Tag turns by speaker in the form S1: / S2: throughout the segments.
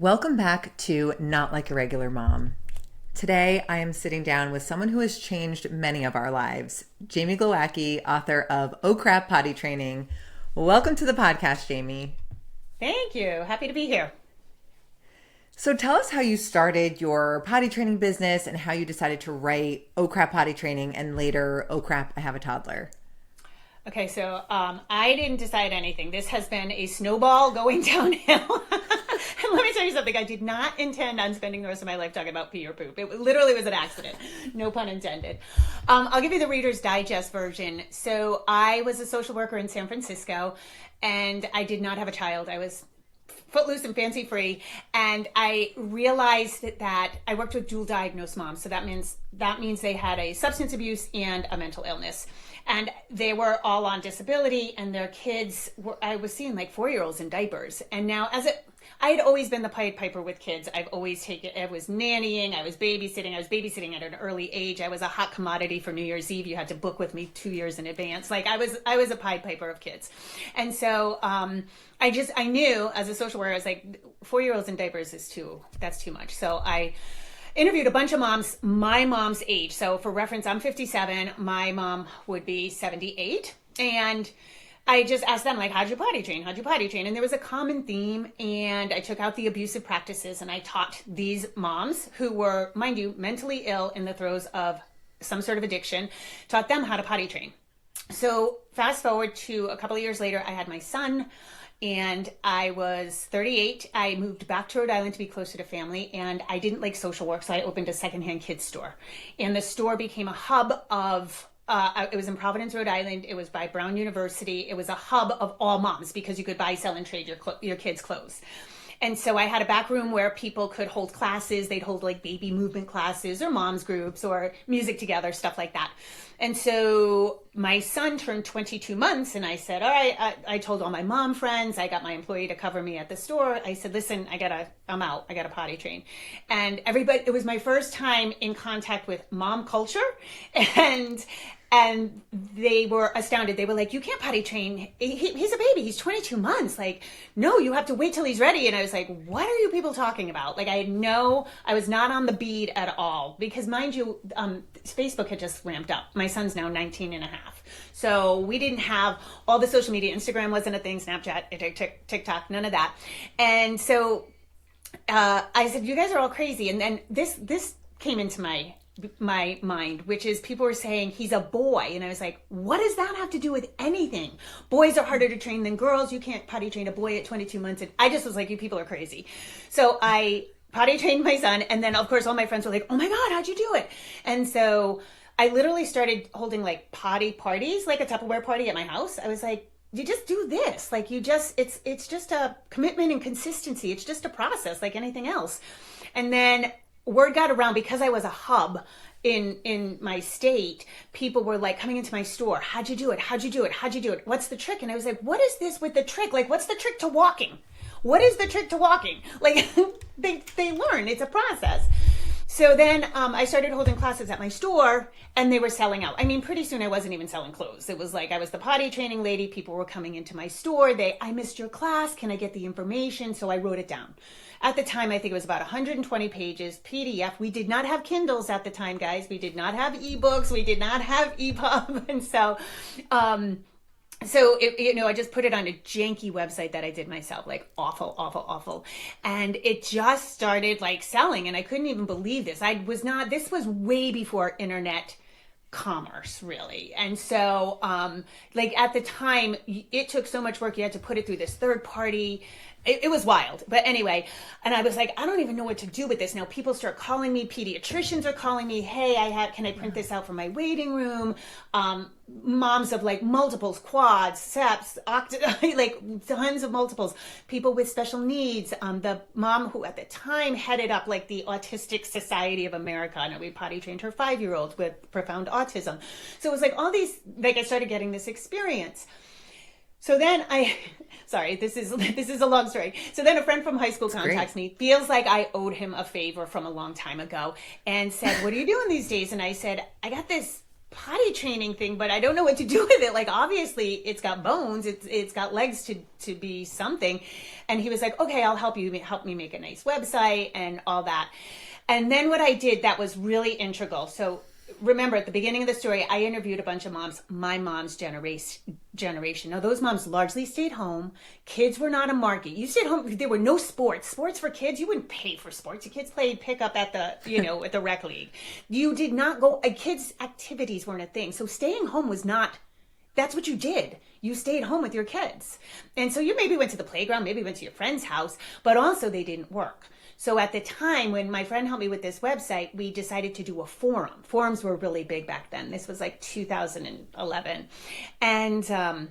S1: Welcome back to Not Like a Regular Mom. Today, I am sitting down with someone who has changed many of our lives, Jamie Glowacki, author of Oh Crap, Potty Training. Welcome to the podcast, Jamie.
S2: Thank you. Happy to be here.
S1: So tell us how you started your potty training business and how you decided to write Oh Crap, Potty Training and later Oh Crap, I Have a Toddler.
S2: Okay, so I didn't decide anything. This has been a snowball going downhill. And let me tell you something. I did not intend on spending the rest of my life talking about pee or poop. It literally was an accident. No pun intended. I'll give you the Reader's Digest version. So I was a social worker in San Francisco, and I did not have a child. I was footloose and fancy free, and I realized that I worked with dual diagnosed moms. So that means they had a substance abuse and a mental illness, and they were all on disability, and their kids were, I was seeing like 4-year-olds in diapers. And now I had always been the Pied Piper with kids. I was nannying, I was babysitting at an early age. I was a hot commodity for New Year's Eve. You had to book with me 2 years in advance. Like I was a Pied Piper of kids. And so I knew as a social worker, I was like, 4-year-olds in diapers that's too much. So I interviewed a bunch of moms, my mom's age. So for reference, I'm 57. My mom would be 78. And I just asked them, like, how'd you potty train? And there was a common theme. And I took out the abusive practices and I taught these moms who were, mind you, mentally ill in the throes of some sort of addiction, taught them how to potty train. So fast forward to a couple of years later, I had my son. And I was 38. I moved back to Rhode Island to be closer to family, and I didn't like social work, so I opened a secondhand kids store. And the store became a hub of, it was in Providence, Rhode Island. It was by Brown University. It was a hub of all moms because you could buy, sell, and trade your kids' clothes. And so I had a back room where people could hold classes. They'd hold like baby movement classes or moms groups or music together, stuff like that. And so my son turned 22 months and I said, all right, I told all my mom friends, I got my employee to cover me at the store. I said, listen, I'm out. I got to potty train. And everybody, it was my first time in contact with mom culture, and they were astounded. They were like, you can't potty train. He's a baby. He's 22 months. Like, no, you have to wait till he's ready. And I was like, what are you people talking about? Like, I was not on the beat at all. Because mind you, Facebook had just ramped up. My son's now 19 and a half. So we didn't have all the social media. Instagram wasn't a thing. Snapchat, TikTok, none of that. And so I said, you guys are all crazy. And then this came into my mind, which is people were saying he's a boy. And I was like, what does that have to do with anything? Boys are harder to train than girls. You can't potty train a boy at 22 months. And I just was like, you people are crazy. So I potty trained my son. And then of course, all my friends were like, oh my God, how'd you do it? And so I literally started holding like potty parties, like a Tupperware party at my house. I was like, you just do this. Like it's just a commitment and consistency. It's just a process like anything else. And then word got around because I was a hub in my state. People were like coming into my store. How'd you do it? What's the trick? And I was like, what is this with the trick? Like, what's the trick to walking? What is the trick to walking? Like they learn. It's a process. So then I started holding classes at my store and they were selling out. I mean, pretty soon I wasn't even selling clothes. It was like I was the potty training lady. People were coming into my store. I missed your class. Can I get the information? So I wrote it down. At the time, I think it was about 120 pages, PDF. We did not have Kindles at the time, guys. We did not have ebooks. We did not have EPUB. And so, I just put it on a janky website that I did myself, like awful. And it just started like selling. And I couldn't even believe this. This was way before internet commerce, really. And so, at the time, it took so much work. You had to put it through this third party. It was wild. But anyway, and I was like, I don't even know what to do with this. Now people start calling me, pediatricians are calling me, hey, can I print this out for my waiting room? Moms of like multiples, quads, seps, like tons of multiples, people with special needs. The mom who at the time headed up like the Autistic Society of America, and we potty trained her 5-year-old with profound autism. So it was like all these, like I started getting this experience. So then this is a long story. So then a friend from high school contacts me, feels like I owed him a favor from a long time ago, and said, what are you doing these days? And I said, I got this potty training thing, but I don't know what to do with it. Like, obviously it's got bones, it's got legs to be something. And he was like, okay, I'll help me make a nice website and all that. And then what I did that was really integral. So remember, at the beginning of the story, I interviewed a bunch of moms, my mom's generation. Now, those moms largely stayed home. Kids were not a market. You stayed home. There were no sports. Sports for kids, you wouldn't pay for sports. Your kids played pickup at the, at the rec league. You did not go, kids' activities weren't a thing. So staying home was not, that's what you did. You stayed home with your kids. And so you maybe went to the playground, maybe went to your friend's house, but also they didn't work. So at the time when my friend helped me with this website, we decided to do a forum. Forums were really big back then. This was like 2011. And,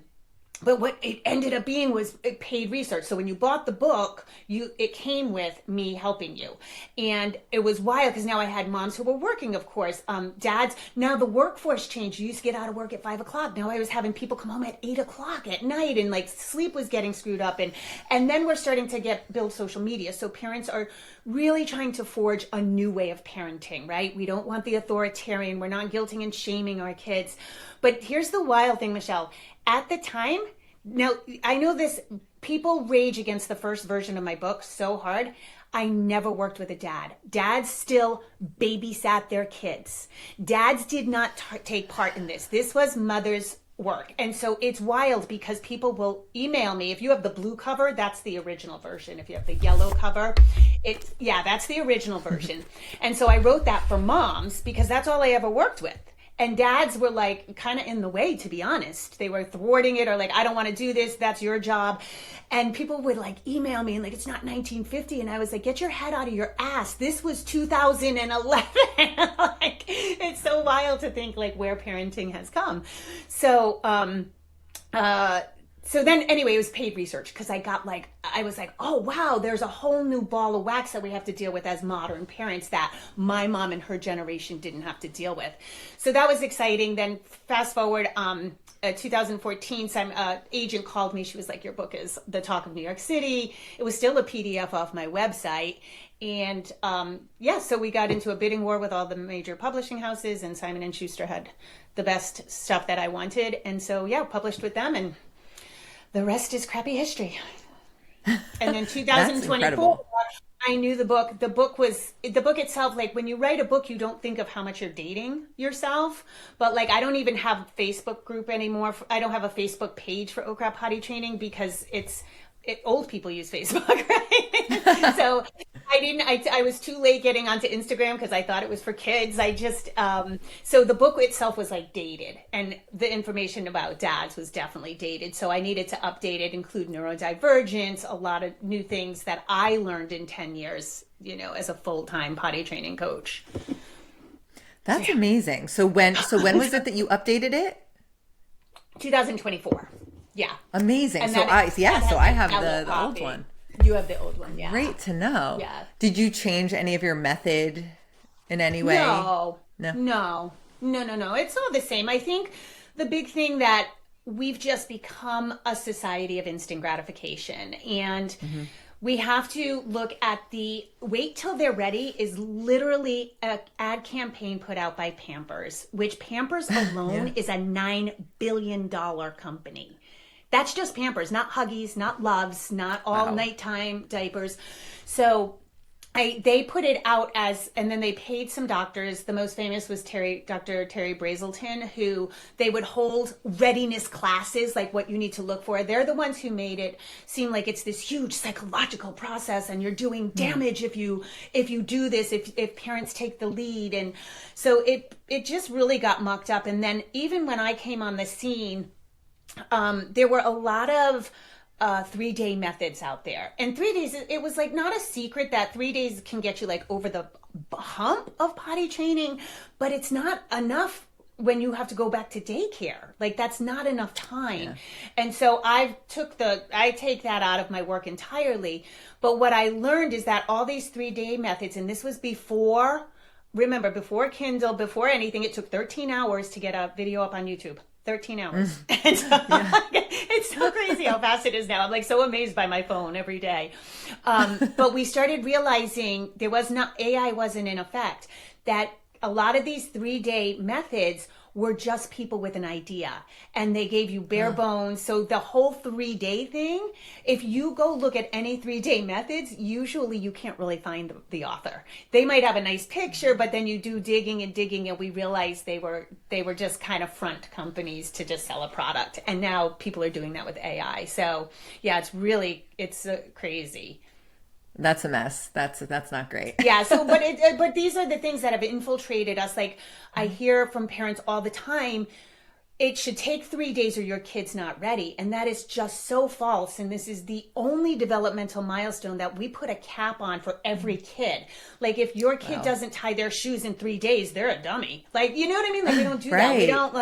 S2: but what it ended up being was paid research. So when you bought the book, it came with me helping you. And it was wild because now I had moms who were working, of course, dads. Now the workforce changed. You used to get out of work at 5 o'clock. Now I was having people come home at 8 o'clock at night, and like sleep was getting screwed up. And then we're starting to build social media. So parents are really trying to forge a new way of parenting, right? We don't want the authoritarian. We're not guilting and shaming our kids. But here's the wild thing, Michelle. At the time, now I know this, people rage against the first version of my book so hard. I never worked with a dad. Dads still babysat their kids. Dads did not take part in this. This was mother's work. And so it's wild because people will email me. If you have the blue cover, that's the original version. If you have the yellow cover, that's the original version. And so I wrote that for moms because that's all I ever worked with. And dads were like kind of in the way, to be honest. They were thwarting it or like, I don't want to do this. That's your job. And people would like email me and like, it's not 1950. And I was like, get your head out of your ass. This was 2011. Like, it's so wild to think like where parenting has come. So, so then anyway, it was paid research because I was like, oh, wow, there's a whole new ball of wax that we have to deal with as modern parents that my mom and her generation didn't have to deal with. So that was exciting. Then fast forward, 2014, some agent called me. She was like, your book is the talk of New York City. It was still a PDF off my website. And so we got into a bidding war with all the major publishing houses, and Simon & Schuster had the best stuff that I wanted. And so, published with them, and the rest is crappy history. And then 2024, I knew the book itself. Like when you write a book, you don't think of how much you're dating yourself. But like, I don't even have a Facebook group anymore. I don't have a Facebook page for OCRAP Potty Training because old people use Facebook, right? So I was too late getting onto Instagram because I thought it was for kids. So the book itself was like dated, and the information about dads was definitely dated. So I needed to update it, include neurodivergence, a lot of new things that I learned in 10 years, as a full-time potty training coach.
S1: That's amazing. So when was it that you updated it?
S2: 2024. Yeah.
S1: Amazing.
S2: And
S1: so I have the old one.
S2: You have the old one, yeah.
S1: Great to know.
S2: Yeah.
S1: Did you change any of your method in any way?
S2: No. It's all the same. I think the big thing that we've just become a society of instant gratification, and we have to look at the wait till they're ready is literally an ad campaign put out by Pampers, which Pampers alone is a $9 billion company. That's just Pampers, not Huggies, not Loves, not all nighttime diapers. So they put it out and then they paid some doctors. The most famous was Dr. Terry Brazelton, who they would hold readiness classes, like what you need to look for. They're the ones who made it seem like it's this huge psychological process and you're doing damage if you do this, if parents take the lead. And so it just really got mucked up. And then even when I came on the scene, there were a lot of 3-day methods out there. And 3 days, it was like not a secret that 3 days can get you like over the hump of potty training, but it's not enough when you have to go back to daycare. Like that's not enough time. Yeah. And so I take that out of my work entirely. But what I learned is that all these 3-day methods, and this was before Kindle, before anything, it took 13 hours to get a video up on YouTube. 13 hours. And so, it's so crazy how fast it is now. I'm like so amazed by my phone every day. But we started realizing AI wasn't in effect, that a lot of these 3-day methods were just people with an idea, and they gave you bare bones. So the whole 3-day thing, if you go look at any 3-day methods, usually you can't really find the author. They might have a nice picture, but then you do digging and digging, and we realized they were just kind of front companies to just sell a product. And now people are doing that with AI. So yeah, it's crazy.
S1: That's a mess. That's not great.
S2: Yeah. So, but these are the things that have infiltrated us. Like, I hear from parents all the time, it should take 3 days or your kid's not ready. And that is just so false. And this is the only developmental milestone that we put a cap on for every kid. Like, if your kid doesn't tie their shoes in 3 days, they're a dummy. Like, you know what I mean? Like, we don't do that. We don't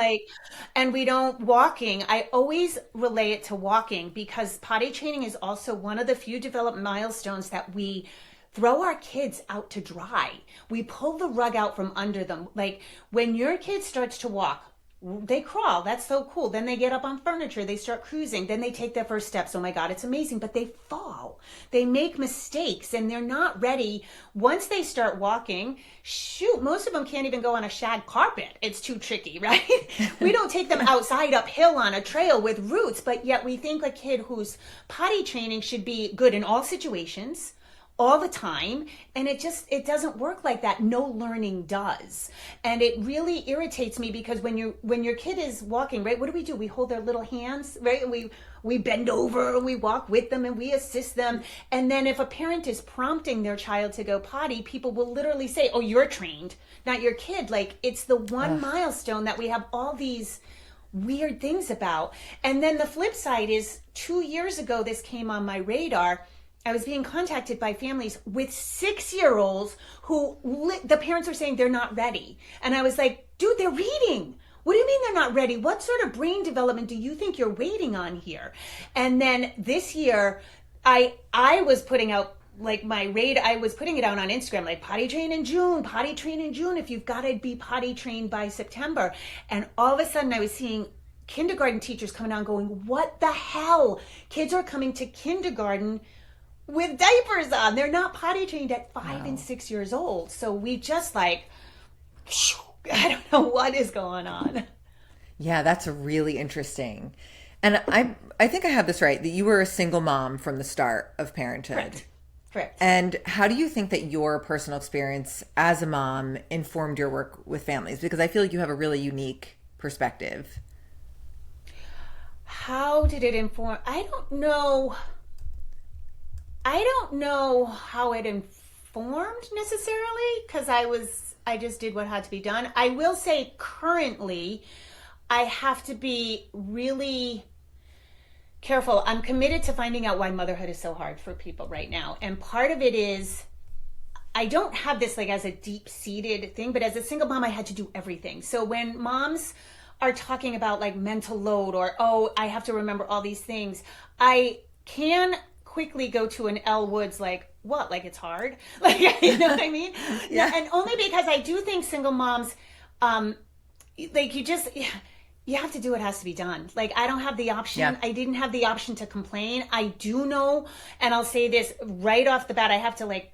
S2: and we don't walking. I always relate it to walking, because potty training is also one of the few development milestones that we throw our kids out to dry. We pull the rug out from under them. Like, when your kid starts to walk, they crawl. That's so cool. Then they get up on furniture. They start cruising. Then they take their first steps. Oh my God, it's amazing. But they fall. They make mistakes, and they're not ready. Once they start walking, shoot, most of them can't even go on a shag carpet. It's too tricky, right? We don't take them outside uphill on a trail with roots, but yet we think a kid who's potty training should be good in all situations, all the time, and it doesn't work like that. No learning does. And it really irritates me, because when your kid is walking, right, what do? We hold their little hands, right, and we bend over and we walk with them and we assist them. And then if a parent is prompting their child to go potty, people will literally say, oh, you're trained, not your kid. Like, it's the one milestone that we have all these weird things about. And then the flip side is, 2 years ago, this came on my radar. I was being contacted by families with 6-year-olds who the parents are saying they're not ready. And I was like, dude, they're reading. What do you mean they're not ready? What sort of brain development do you think you're waiting on here? And then this year, I was putting out like I was putting it out on Instagram, like potty train in June, if you've got to be potty trained by September. And all of a sudden I was seeing kindergarten teachers coming on going, what the hell? Kids are coming to kindergarten with diapers on. They're not potty trained at 5 and 6 years old. So we just I don't know what is going on.
S1: Yeah, that's really interesting. And I think I have this right, that you were a single mom from the start of parenthood.
S2: Correct.
S1: And how do you think that your personal experience as a mom informed your work with families? Because I feel like you have a really unique perspective.
S2: How did it inform? I don't know how it informed necessarily, because I just did what had to be done. I will say currently I have to be really careful. I'm committed to finding out why motherhood is so hard for people right now. And part of it is, I don't have this like as a deep-seated thing, but as a single mom, I had to do everything. So when moms are talking about like mental load or, oh, I have to remember all these things, I can quickly go to an Elle Woods, like, what? Like, it's hard? Like, you know what I mean?
S1: Yeah.
S2: And only because I do think single moms, like, you have to do what has to be done. Like, I don't have the option.
S1: Yeah.
S2: I didn't have the option to complain. I do know, and I'll say this right off the bat, I have to like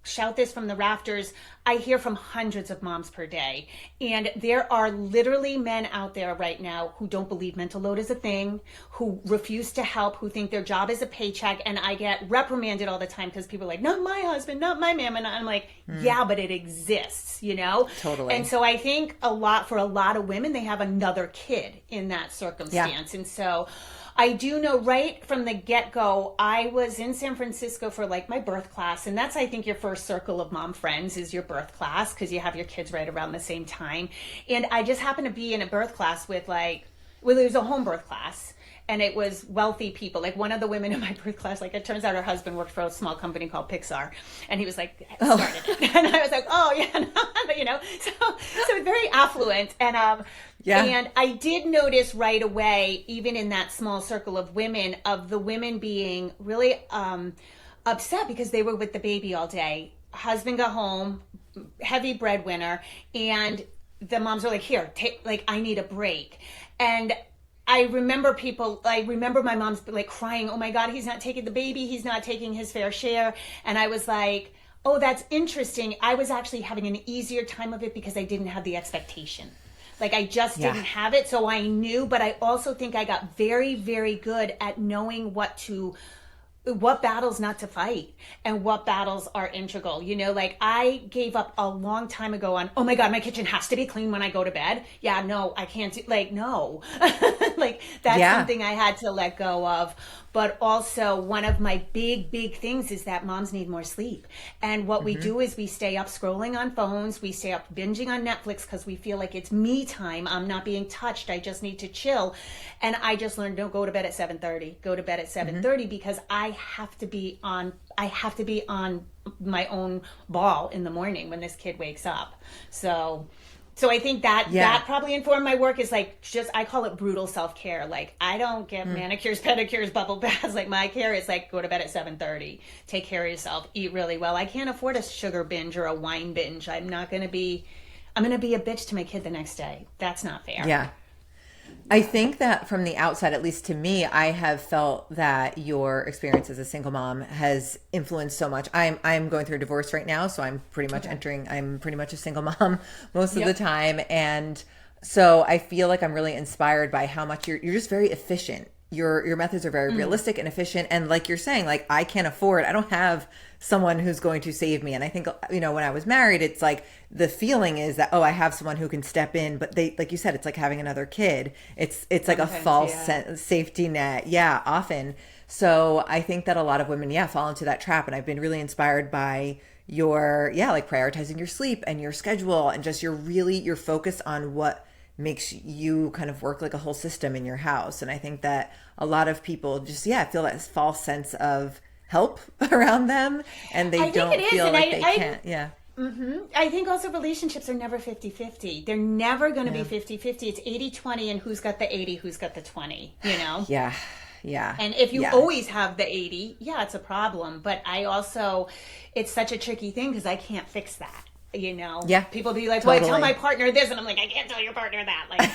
S2: shout this from the rafters. I hear from hundreds of moms per day, and there are literally men out there right now who don't believe mental load is a thing, who refuse to help, who think their job is a paycheck. And I get reprimanded all the time because people are like, not my husband, not my man. And I'm like, yeah, but it exists, you know?
S1: Totally.
S2: And so I think for a lot of women, they have another kid in that circumstance. Yeah. And so I do know right from the get-go, I was in San Francisco for like my birth class. And that's, I think, your first circle of mom friends is your birth class, because you have your kids right around the same time. And I just happened to be in a birth class with it was a home birth class. And it was wealthy people. Like, one of the women in my birth class, like, it turns out her husband worked for a small company called Pixar. And he was like, started it. And I was like, oh, yeah, you know. So very affluent. And and I did notice right away, even in that small circle of the women being really upset because they were with the baby all day. Husband got home, heavy breadwinner. And the moms were like, here, I need a break. And I remember my mom's like crying, oh my God, he's not taking the baby, he's not taking his fair share. And I was like, oh, that's interesting. I was actually having an easier time of it because I didn't have the expectation. Like I just didn't have it. So I knew, but I also think I got very, very good at knowing what battles not to fight and what battles are integral. Like I gave up a long time ago on, oh my God, my kitchen has to be clean when I go to bed. Yeah, no, I can't do, like, no. Like that's something I had to let go of. But also one of my big, big things is that moms need more sleep. And what we do is we stay up scrolling on phones. We stay up binging on Netflix because we feel like it's me time. I'm not being touched. I just need to chill. And I just learned, don't go to bed at 7:30. Go to bed at 7:30 because I have to be on my own ball in the morning when this kid wakes up. So I think that probably informed my work is like, I call it brutal self-care. Like I don't get manicures, pedicures, bubble baths. Like my care is like, go to bed at 7:30, take care of yourself, eat really well. I can't afford a sugar binge or a wine binge. I'm going to be a bitch to my kid the next day. That's not fair.
S1: Yeah. I think that from the outside, at least to me, I have felt that your experience as a single mom has influenced so much. I'm going through a divorce right now, so I'm pretty much I'm pretty much a single mom most of the time. And so I feel like I'm really inspired by how much you're just very efficient. Your methods are very realistic and efficient. And like you're saying, like I don't have someone who's going to save me. And I think, when I was married, it's like the feeling is that, I have someone who can step in, but they, like you said, it's like having another kid. It's like a false safety net. Yeah, often. So I think that a lot of women, fall into that trap. And I've been really inspired by your, like prioritizing your sleep and your schedule and just your focus on what makes you kind of work like a whole system in your house. And I think that a lot of people just, feel that false sense of help around them and they don't feel like they can't. Yeah.
S2: I think also relationships are never 50-50. They're never going to be 50-50. It's 80-20 and who's got the 80, who's got the 20,
S1: Yeah.
S2: And if you always have the 80, it's a problem. But it's such a tricky thing because I can't fix that. People be like, well, I tell my partner this, and I'm like, I can't tell your partner that. Like,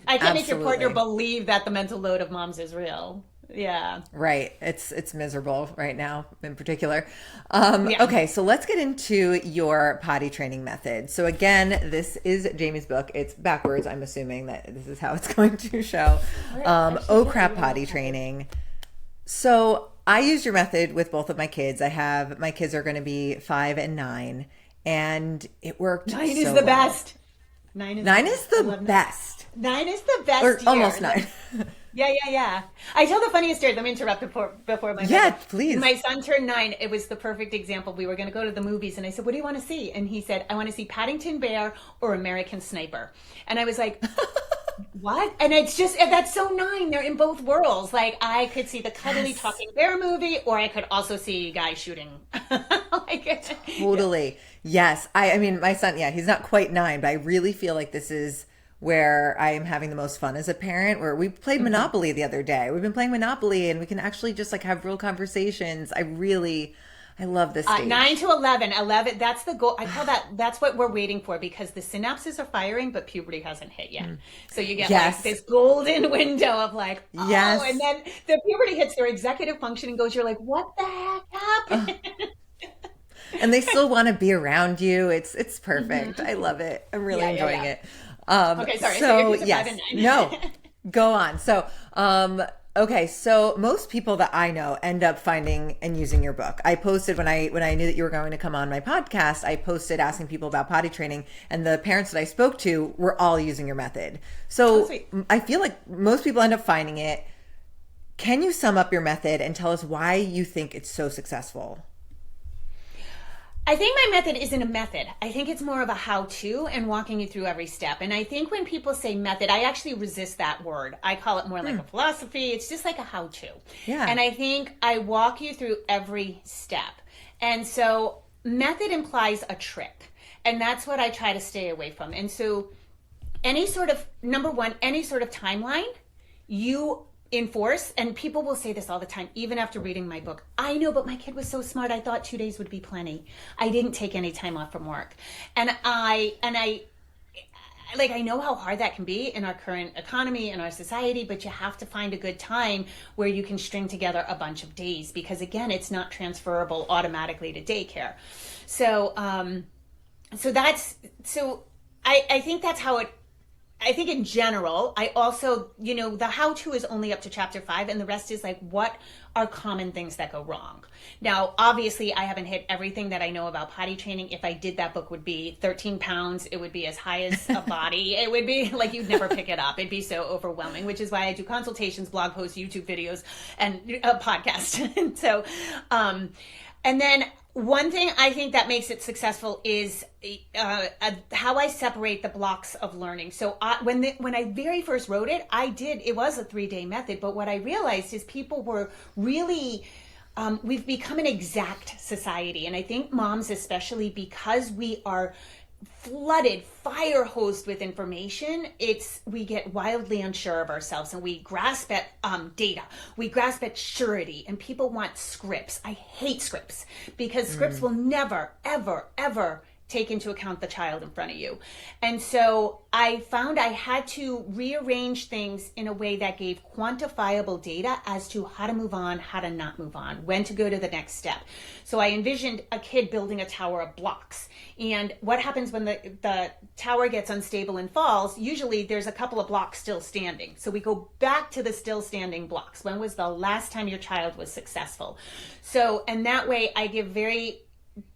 S2: I can't make your partner believe that the mental load of moms is real. Yeah.
S1: Right. It's miserable right now in particular. Okay. So let's get into your potty training method. So again, this is Jamie's book. It's backwards. I'm assuming that this is how it's going to show. Oh crap, potty training. So I used your method with both of my kids. My kids are going to be 5 and 9 and it worked.
S2: 9 is the best. 9 is
S1: the best.
S2: 9 is the best.
S1: Or almost 9.
S2: Yeah. I tell the funniest story. Let me interrupt before my
S1: please.
S2: My son turned 9. It was the perfect example. We were going to go to the movies, and I said, "What do you want to see?" And he said, "I want to see Paddington Bear or American Sniper." And I was like, "What?" And that's so 9. They're in both worlds. Like I could see the cuddly talking bear movie, or I could also see guys shooting.
S1: Totally. Yes. I mean, my son, he's not quite 9, but I really feel like this is where I am having the most fun as a parent, where we played Monopoly the other day. We've been playing Monopoly and we can actually just like have real conversations. I love this stage.
S2: 9 to 11, that's the goal. I call that's what we're waiting for because the synapses are firing, but puberty hasn't hit yet. So you get like this golden window of like, and then the puberty hits their executive function and goes, you're like, what the heck happened?
S1: And they still want to be around you. It's perfect. I love it. I'm really enjoying it.
S2: Okay, sorry. So yes,
S1: no, go on. So, okay. So most people that I know end up finding and using your book. I posted when I knew that you were going to come on my podcast, I posted asking people about potty training, and the parents that I spoke to were all using your method. So I feel like most people end up finding it. Can you sum up your method and tell us why you think it's so successful?
S2: I think my method isn't a method. I think it's more of a how-to and walking you through every step. And I think when people say method, I actually resist that word. I call it more like a philosophy. It's just like a how-to. Yeah. And I think I walk you through every step. And so method implies a trick. And that's what I try to stay away from. And so number one, any sort of timeline, you enforce, and people will say this all the time, even after reading my book. I know, but my kid was so smart. I thought 2 days would be plenty. I didn't take any time off from work. And I know how hard that can be in our current economy, in our society, but you have to find a good time where you can string together a bunch of days because again, it's not transferable automatically to daycare. So I think that's how it, I think in general, I also, the how-to is only up to chapter 5, and the rest is like, what are common things that go wrong? Now, obviously, I haven't hit everything that I know about potty training. If I did, that book would be 13 pounds. It would be as high as a body. It would be like you'd never pick it up. It'd be so overwhelming, which is why I do consultations, blog posts, YouTube videos, and a podcast. And so, and then one thing I think that makes it successful is how I separate the blocks of learning. So when I very first wrote it, it was a 3-day method, but what I realized is people were really, we've become an exact society. And I think moms, especially because we are flooded, fire hosed with information, we get wildly unsure of ourselves, and we grasp at data, we grasp at surety, and people want scripts. I hate scripts because scripts will never, ever, ever take into account the child in front of you. And so I found I had to rearrange things in a way that gave quantifiable data as to how to move on, how to not move on, when to go to the next step. So I envisioned a kid building a tower of blocks. And what happens when the tower gets unstable and falls? Usually there's a couple of blocks still standing. So we go back to the still standing blocks. When was the last time your child was successful? So, and that way I give very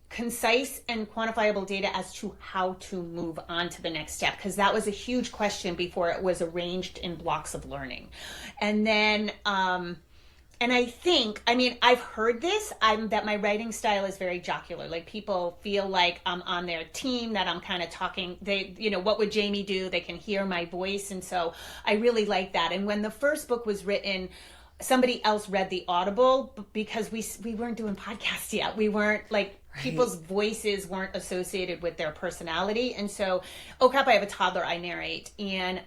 S2: concise and quantifiable data as to how to move on to the next step, because that was a huge question before it was arranged in blocks of learning. And then and I think, I've heard this, that my writing style is very jocular. Like, people feel like I'm on their team, that I'm kind of talking, what would Jamie do? They can hear my voice. And so I really like that. And when the first book was written, somebody else read the Audible, because we weren't doing podcasts yet. We weren't like, right. People's voices weren't associated with their personality. And so, oh crap, I have a toddler, I narrate. And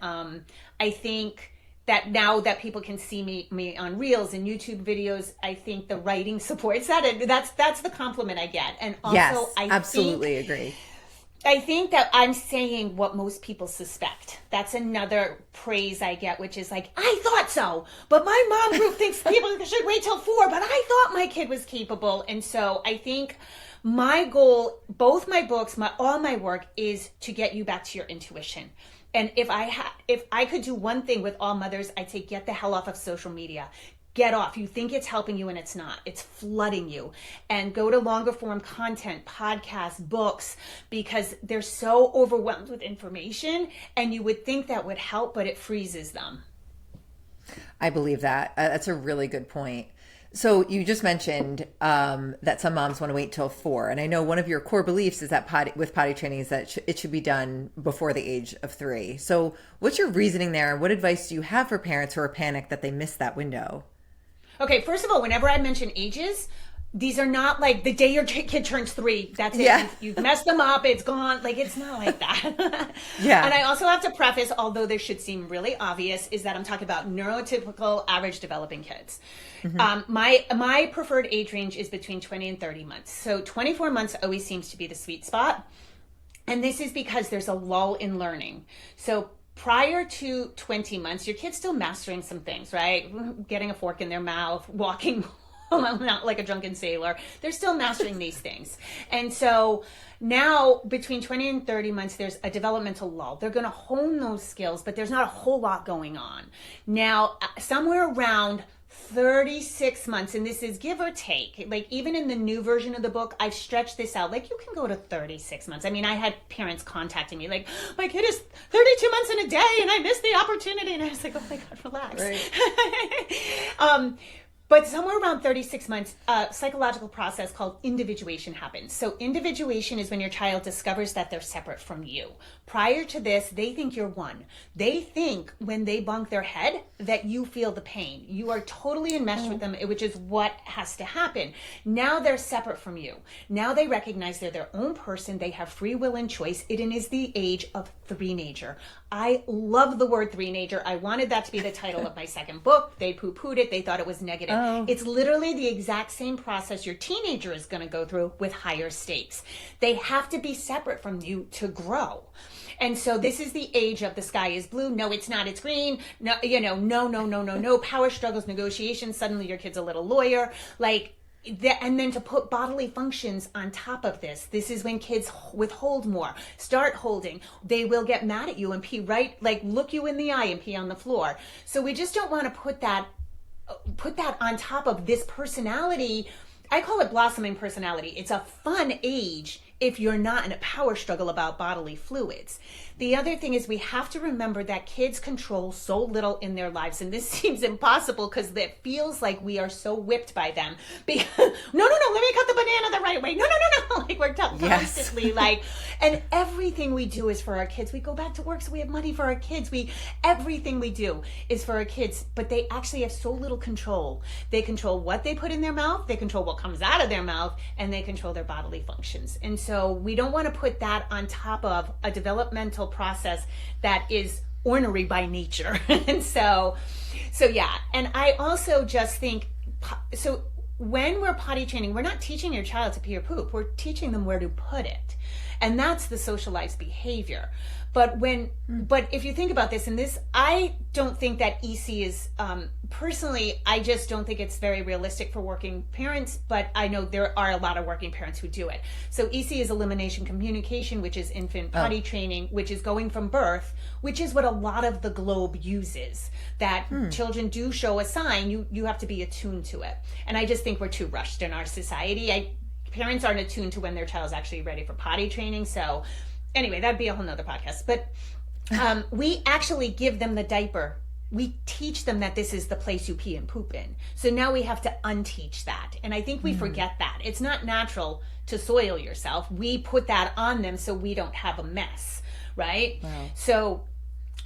S2: I think that now that people can see me on Reels and YouTube videos, I think the writing supports that. And that's the compliment I get. And also,
S1: yes, I absolutely agree.
S2: I think that I'm saying what most people suspect. That's another praise I get, which is like, I thought so, but my mom group thinks people should wait till 4, but I thought my kid was capable. And so I think my goal, both my books, all my work, is to get you back to your intuition. And if I could do one thing with all mothers, I'd say get the hell off of social media. Get off. You think it's helping you and it's not. It's flooding you. And go to longer form content, podcasts, books, because they're so overwhelmed with information, and you would think that would help, but it freezes them.
S1: I believe that. That's a really good point. So you just mentioned that some moms want to wait till 4. And I know one of your core beliefs is that with potty training is that it should be done before the age of 3. So what's your reasoning there? And what advice do you have for parents who are panicked that they missed that window?
S2: Okay, first of all, whenever I mention ages, these are not like the day your kid turns 3, that's it.
S1: Yeah.
S2: You've messed them up, it's gone. Like, it's not like that.
S1: Yeah.
S2: And I also have to preface, although this should seem really obvious, is that I'm talking about neurotypical average developing kids. Mm-hmm. My preferred age range is between 20 and 30 months. So 24 months always seems to be the sweet spot. And this is because there's a lull in learning. So prior to 20 months, your kid's still mastering some things, right? Getting a fork in their mouth, walking not like a drunken sailor. They're still mastering these things. And so now between 20 and 30 months, there's a developmental lull. They're going to hone those skills, but there's not a whole lot going on. Now, somewhere around 36 months, and this is give or take, like even in the new version of the book, I've stretched this out. Like, you can go to 36 months. I mean, I had parents contacting me like, my kid is 32 months in a day and I missed the opportunity. And I was like, oh my God, relax. Right. But somewhere around 36 months, a psychological process called individuation happens. So individuation is when your child discovers that they're separate from you. Prior to this, they think you're one. They think when they bonk their head that you feel the pain. You are totally enmeshed with them, which is what has to happen. Now they're separate from you. Now they recognize they're their own person. They have free will and choice. It is the age of three-nager. I love the word three-nager. I wanted that to be the title of my second book. They poo-pooed it. They thought it was negative. Oh. It's literally the exact same process your teenager is going to go through with higher stakes. They have to be separate from you to grow. And so this is the age of the sky is blue. No, it's not. It's green. No, no. Power struggles, negotiations. Suddenly your kid's a little lawyer. Like, and then to put bodily functions on top of this. This is when kids withhold more, start holding. They will get mad at you and pee right, like look you in the eye and pee on the floor. So we just don't want to put that on top of this personality. I call it blossoming personality. It's a fun age if you're not in a power struggle about bodily fluids. The other thing is we have to remember that kids control so little in their lives, and this seems impossible because it feels like we are so whipped by them. Because, no, let me cut the banana the right way. No. Like we're constantly like, and everything we do is for our kids. We go back to work so we have money for our kids. Everything we do is for our kids, but they actually have so little control. They control what they put in their mouth, they control what comes out of their mouth, and they control their bodily functions. And so we don't want to put that on top of a developmental process that is ornery by nature. And so yeah. And I also just think, so when we're potty training, we're not teaching your child to pee or poop. We're teaching them where to put it. And that's the socialized behavior. But if you think about this, and this, I don't think that EC is, personally, I just don't think it's very realistic for working parents, but I know there are a lot of working parents who do it. So EC is elimination communication, which is infant potty training, which is going from birth, which is what a lot of the globe uses, that children do show a sign, you have to be attuned to it. And I just think we're too rushed in our society. Parents aren't attuned to when their child's actually ready for potty training, so anyway, that'd be a whole nother podcast. But we actually give them the diaper. We teach them that this is the place you pee and poop in. So now we have to unteach that. And I think we forget that. It's not natural to soil yourself. We put that on them so we don't have a mess, right? Wow.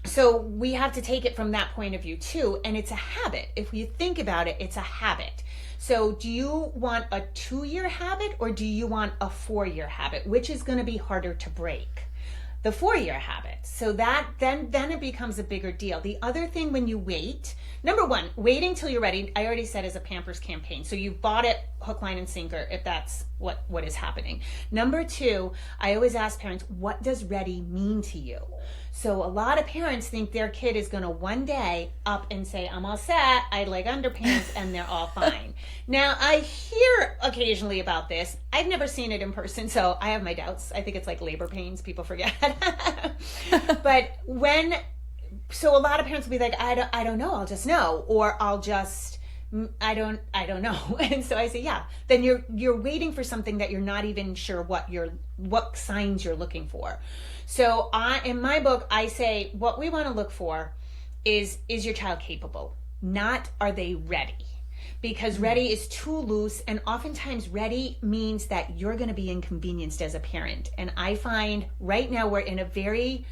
S2: So we have to take it from that point of view too. And it's a habit. If you think about it, it's a habit. So do you want a 2-year habit or do you want a 4-year habit? Which is going to be harder to break? The 4-year habit. So that then it becomes a bigger deal. The other thing when you wait, number one, waiting till you're ready, I already said, is a Pampers campaign. So you've bought it hook, line, and sinker if that's what is happening. Number two, I always ask parents, what does ready mean to you? So a lot of parents think their kid is going to one day up and say, I'm all set, I like underpants, and they're all fine. Now, I hear occasionally about this. I've never seen it in person, so I have my doubts. I think it's like labor pains, people forget. But so a lot of parents will be like, I don't know, I'll just know, or I don't know. And so I say, yeah, then you're waiting for something that you're not even sure what signs you're looking for. So in my book, I say what we want to look for is your child capable? Not are they ready? Because ready is too loose, and oftentimes ready means that you're going to be inconvenienced as a parent. And I find right now we're in a very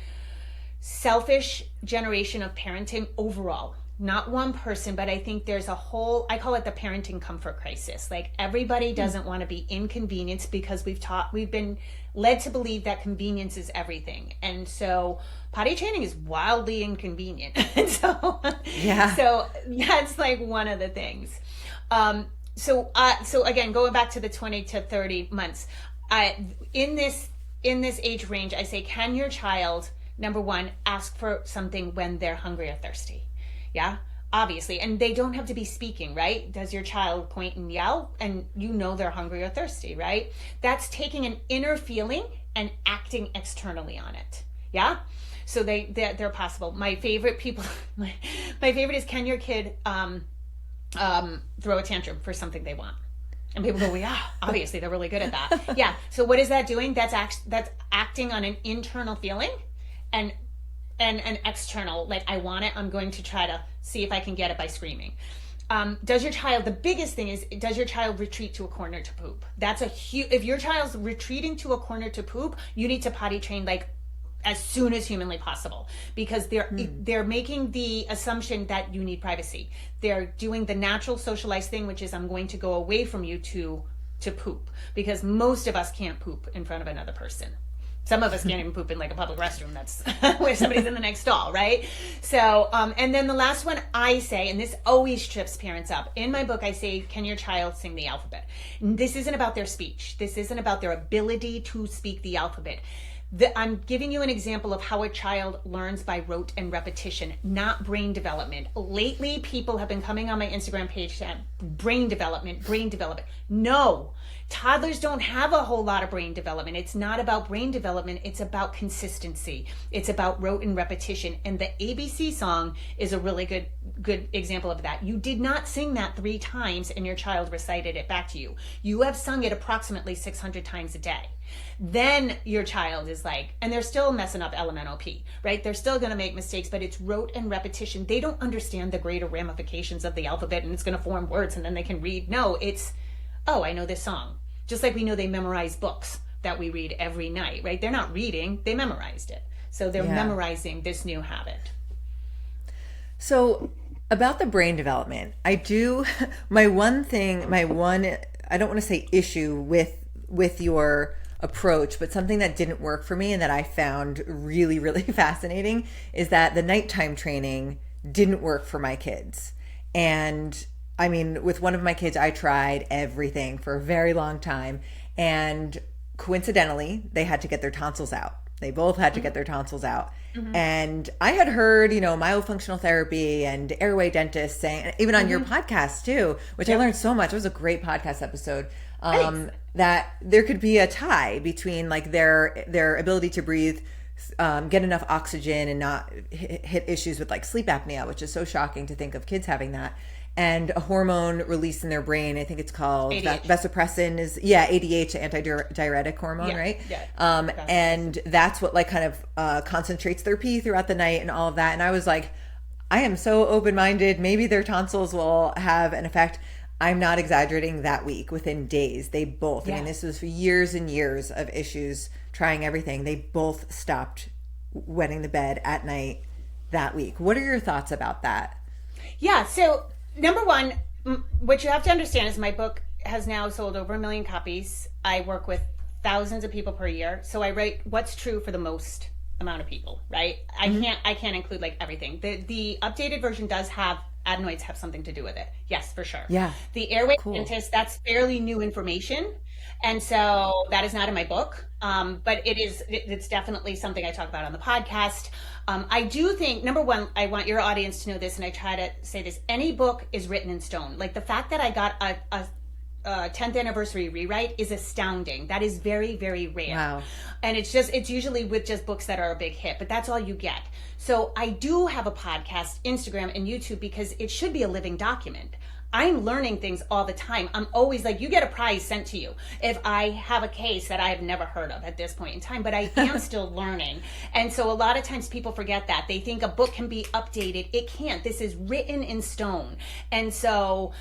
S2: selfish generation of parenting overall. Not one person, but I think there's I call it the parenting comfort crisis. Like everybody doesn't want to be inconvenienced because we've been led to believe that convenience is everything. And so potty training is wildly inconvenient. And so that's like one of the things. So again, going back to the 20 to 30 months, in this age range, I say, can your child, number one, ask for something when they're hungry or thirsty? Yeah, obviously. And they don't have to be speaking, right? Does your child point and yell and you know they're hungry or thirsty, right? That's taking an inner feeling and acting externally on it. Yeah. So they're possible. My favorite is, can your kid throw a tantrum for something they want? And people go, well, yeah, obviously they're really good at that. Yeah. So what is that doing? That's acting on an internal feeling and an external, like, I want it, I'm going to try to see if I can get it by screaming. The biggest thing is, does your child retreat to a corner to poop? That's if your child's retreating to a corner to poop, you need to potty train like as soon as humanly possible, because they're making the assumption that you need privacy. They're doing the natural socialized thing, which is, I'm going to go away from you to poop, because most of us can't poop in front of another person. Some of us can't even poop in like a public restroom that's where somebody's in the next stall, right? So, and then the last one I say, and this always trips parents up. In my book, I say, can your child sing the alphabet? And this isn't about their speech. This isn't about their ability to speak the alphabet. I'm giving you an example of how a child learns by rote and repetition, not brain development. Lately, people have been coming on my Instagram page saying, brain development, brain development. No, toddlers don't have a whole lot of brain development. It's not about brain development. It's about consistency. It's about rote and repetition. And the ABC song is a really good example of that. You did not sing that 3 times and your child recited it back to you. You have sung it approximately 600 times a day. Then your child is like, and they're still messing up LMNOP, right? They're still going to make mistakes, but it's rote and repetition. They don't understand the greater ramifications of the alphabet and it's going to form words and then they can read. No, it's, oh, I know this song. Just like we know they memorize books that we read every night, right? They're not reading, they memorized it. So they're memorizing this new habit.
S1: So about the brain development, I don't want to say issue with your approach, but something that didn't work for me and that I found really, really fascinating is that the nighttime training didn't work for my kids. And I mean, with one of my kids, I tried everything for a very long time. And coincidentally, they had to get their tonsils out. They both had to get their tonsils out. Mm-hmm. And I had heard, myofunctional therapy and airway dentists saying, even on your podcast too, which I learned so much. It was a great podcast episode. That there could be a tie between like their ability to breathe, get enough oxygen and not hit issues with like sleep apnea, which is so shocking to think of kids having that. And a hormone released in their brain, I think it's called vasopressin ADH, antidiuretic hormone, right? Yeah. And that's what like kind of concentrates their pee throughout the night and all of that. And I was like, I am so open-minded. Maybe their tonsils will have an effect. I'm not exaggerating, that week, within days, they both, I mean, this was for years and years of issues, trying everything. They both stopped wetting the bed at night that week. What are your thoughts about that?
S2: Yeah. So number one, what you have to understand is my book has now sold over 1 million copies. I work with thousands of people per year. So I write what's true for the most amount of people, right? I can't include like everything. The updated version does have adenoids have something to do with it. Yes, for sure.
S1: Yeah.
S2: The airway dentist, that's fairly new information. And so that is not in my book. But it's definitely something I talk about on the podcast. I do think, number one, I want your audience to know this, and I try to say this, any book is written in stone. Like the fact that I got a 10th anniversary rewrite is astounding. That is very, very rare.
S1: Wow.
S2: And it's usually with just books that are a big hit, but that's all you get. So I do have a podcast, Instagram, and YouTube because it should be a living document. I'm learning things all the time. I'm always like, you get a prize sent to you if I have a case that I have never heard of at this point in time, but I am still learning. And so a lot of times people forget that. They think a book can be updated. It can't. This is written in stone. And so,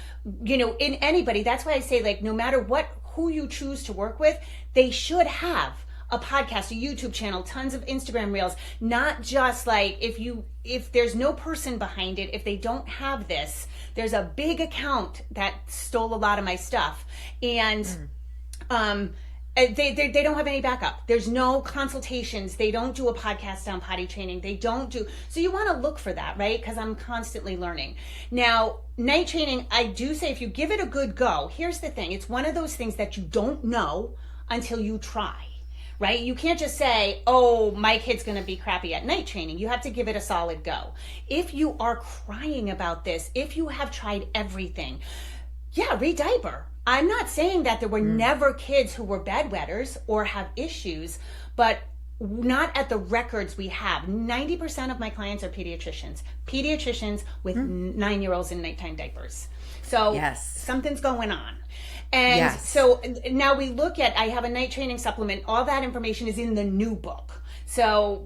S2: in anybody, that's why I say, like, no matter who you choose to work with, they should have a podcast, a YouTube channel, tons of Instagram reels, not just like if there's no person behind it, if they don't have this, there's a big account that stole a lot of my stuff. And they don't have any backup. There's no consultations. They don't do a podcast on potty training. So you want to look for that, right? Because I'm constantly learning. Now, night training, I do say if you give it a good go, here's the thing. It's one of those things that you don't know until you try. Right? You can't just say, oh, my kid's going to be crappy at night training. You have to give it a solid go. If you are crying about this, if you have tried everything, re-diaper. I'm not saying that there were never kids who were bedwetters or have issues, but not at the records we have. 90% of my clients are pediatricians with 9-year-olds in nighttime diapers. So somethithing's going on. And so now we look at, I have a night training supplement. All that information is in the new book. So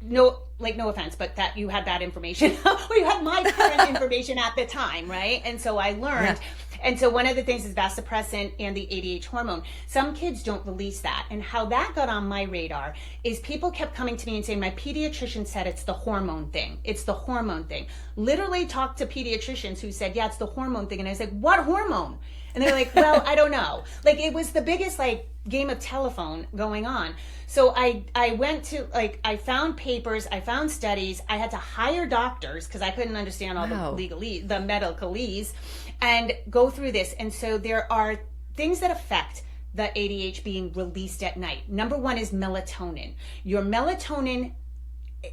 S2: no offense, but that you had that information. Well, you had my current information at the time, right? And so I learned. Yeah. And so one of the things is vasopressin and the ADH hormone. Some kids don't release that. And how that got on my radar is people kept coming to me and saying, my pediatrician said it's the hormone thing. It's the hormone thing. Literally talked to pediatricians who said, yeah, it's the hormone thing. And I was like, what hormone? And they're like, well, I don't know. Like, it was the biggest, game of telephone going on. So I went to, I found papers, I found studies. I had to hire doctors because I couldn't understand all the medicalese, and go through this. And so there are things that affect the ADH being released at night. Number one is melatonin. Your melatonin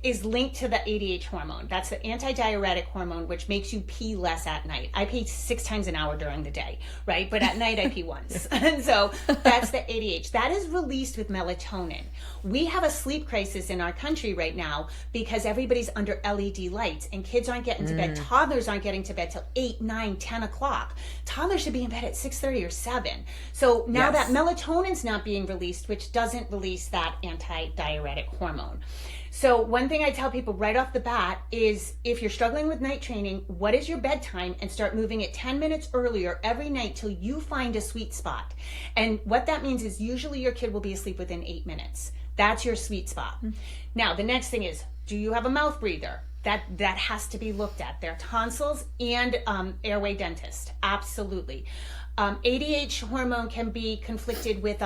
S2: is linked to the ADH hormone. That's the antidiuretic hormone, which makes you pee less at night. I pee 6 times an hour during the day, right? But at night I pee once. And so that's the ADH. That is released with melatonin. We have a sleep crisis in our country right now because everybody's under LED lights and kids aren't getting to bed. Toddlers aren't getting to bed till 8, 9, 10 o'clock. Toddlers should be in bed at 6:30 or 7. So now that melatonin's not being released, which doesn't release that antidiuretic hormone. So one thing I tell people right off the bat is if you're struggling with night training, what is your bedtime, and start moving it 10 minutes earlier every night till you find a sweet spot. And what that means is usually your kid will be asleep within 8 minutes. That's your sweet spot. Now, the next thing is, do you have a mouth breather? That has to be looked at. Their tonsils and airway dentist. Absolutely. ADH hormone can be conflicted with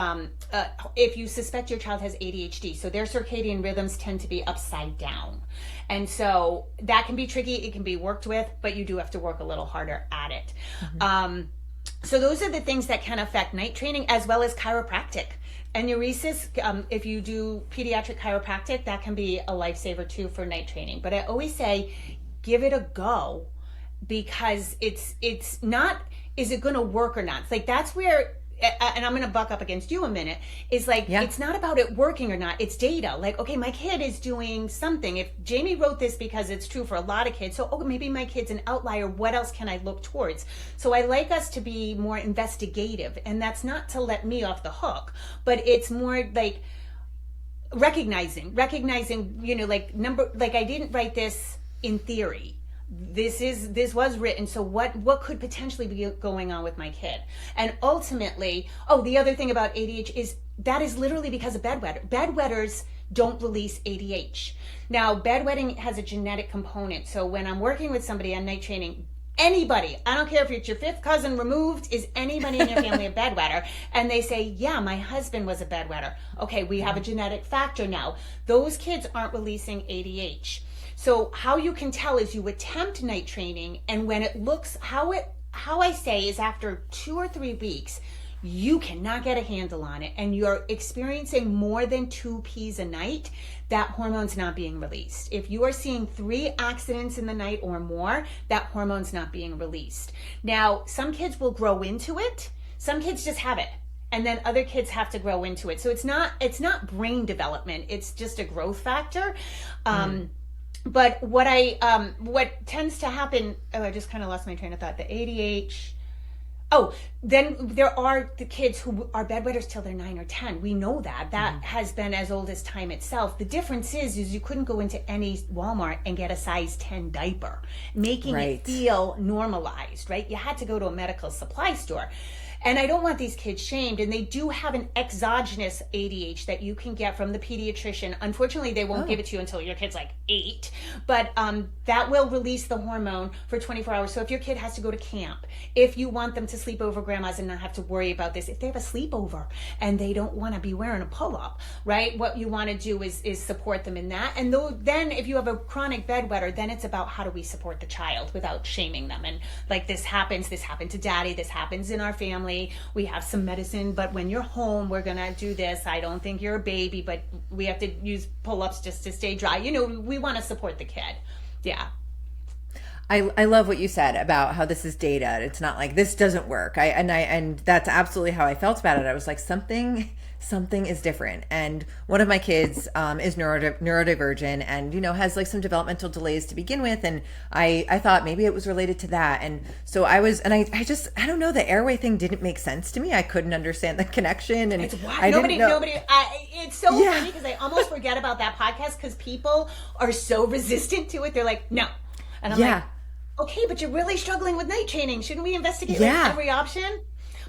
S2: if you suspect your child has ADHD. So their circadian rhythms tend to be upside down. And so that can be tricky. It can be worked with, but you do have to work a little harder at it. So those are the things that can affect night training, as well as chiropractic. Enuresis, if you do pediatric chiropractic, that can be a lifesaver too for night training. But I always say, give it a go, because it's not, is it going to work or not? It's like, that's where, and I'm going to buck up against you a minute, is like, it's not about it working or not. It's data. Like, okay, my kid is doing something. If Jamie wrote this because it's true for a lot of kids, so maybe my kid's an outlier. What else can I look towards? So I like us to be more investigative, and that's not to let me off the hook, but it's more like recognizing, like I didn't write this in theory. This was written, so what could potentially be going on with my kid? And ultimately, the other thing about ADH is that is literally because of bedwetter. Bedwetters don't release ADH. Now, bedwetting has a genetic component. So when I'm working with somebody on night training, anybody, I don't care if it's your 5th cousin removed, is anybody in your family a bedwetter? And they say, yeah, my husband was a bedwetter. Okay, we have a genetic factor now. Those kids aren't releasing ADH. So how you can tell is you attempt night training, and when it looks, how I say is after 2 or 3 weeks, you cannot get a handle on it, and you're experiencing more than 2 Ps a night, that hormone's not being released. If you are seeing 3 accidents in the night or more, that hormone's not being released. Now, some kids will grow into it. Some kids just have it. And then other kids have to grow into it. So it's not brain development. It's just a growth factor. But what tends to happen, I just kind of lost my train of thought, the ADH. Then there are the kids who are bedwetters till they're 9 or 10. We know that. That has been as old as time itself. The difference is you couldn't go into any Walmart and get a size 10 diaper, making it feel normalized, right? You had to go to a medical supply store. And I don't want these kids shamed, and they do have an exogenous ADH that you can get from the pediatrician. Unfortunately, they won't give it to you until your kid's like 8, but that will release the hormone for 24 hours. So if your kid has to go to camp, if you want them to sleep over grandma's and not have to worry about this, if they have a sleepover and they don't want to be wearing a pull-up, right? What you want to do is support them in that. And then if you have a chronic bedwetter, then it's about how do we support the child without shaming them. And like, this happened to daddy, this happens in our family. We have some medicine, but when you're home, we're going to do this. I don't think you're a baby, but we have to use pull-ups just to stay dry. We want to support the kid. Yeah.
S1: I love what you said about how this is data. It's not like this doesn't work. And that's absolutely how I felt about it. I was like, something is different. And one of my kids is neurodivergent and, has like some developmental delays to begin with. And I thought maybe it was related to that. And so I don't know, the airway thing didn't make sense to me. I couldn't understand the connection. And
S2: it's it's so funny because I almost forget about that podcast because people are so resistant to it. They're like, no. And I'm like, okay, but you're really struggling with night training. Shouldn't we investigate every option?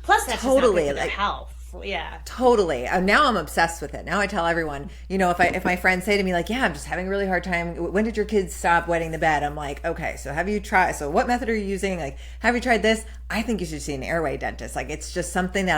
S2: Plus, that's
S1: totally
S2: just not good for their health. Yeah,
S1: totally. Now I'm obsessed with it. Now I tell everyone, if my friends say to me like, I'm just having a really hard time, when did your kids stop wetting the bed? I'm like, okay, so what method are you using? Like, have you tried this? I think you should see an airway dentist. Like, it's just something that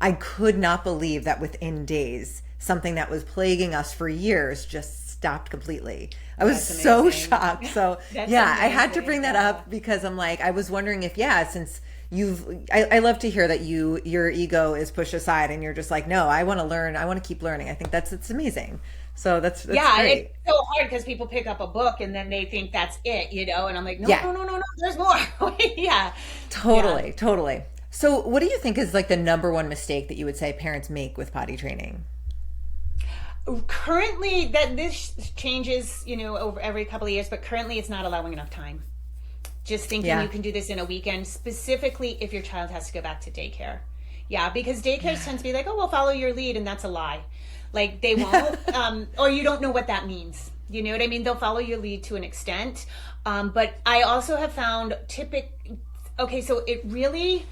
S1: I could not believe that within days, something that was plaguing us for years just stopped completely. I was so shocked. So I had to bring that up because I'm like, I was wondering if, since I love to hear that your ego is pushed aside and you're just like, no, I want to learn. I want to keep learning. I think it's amazing. So that's
S2: Yeah,
S1: great.
S2: it's so hard because people pick up a book and then they think that's it, and I'm like, no,
S1: Yeah,
S2: no, no, no, no, there's more. Yeah, yeah.
S1: totally, totally. So what do you think is like the number one mistake that you would say parents make with potty training?
S2: Currently, that this changes, over every couple of years, but currently it's not allowing enough time. Just thinking
S1: Yeah.
S2: you can do this in a weekend, specifically if your child has to go back to daycare. Yeah, because daycare tends to be like, oh, we'll follow your lead, and that's a lie. Like they won't, or you don't know what that means. You know what I mean? They'll follow your lead to an extent, but I also have found okay, so it really,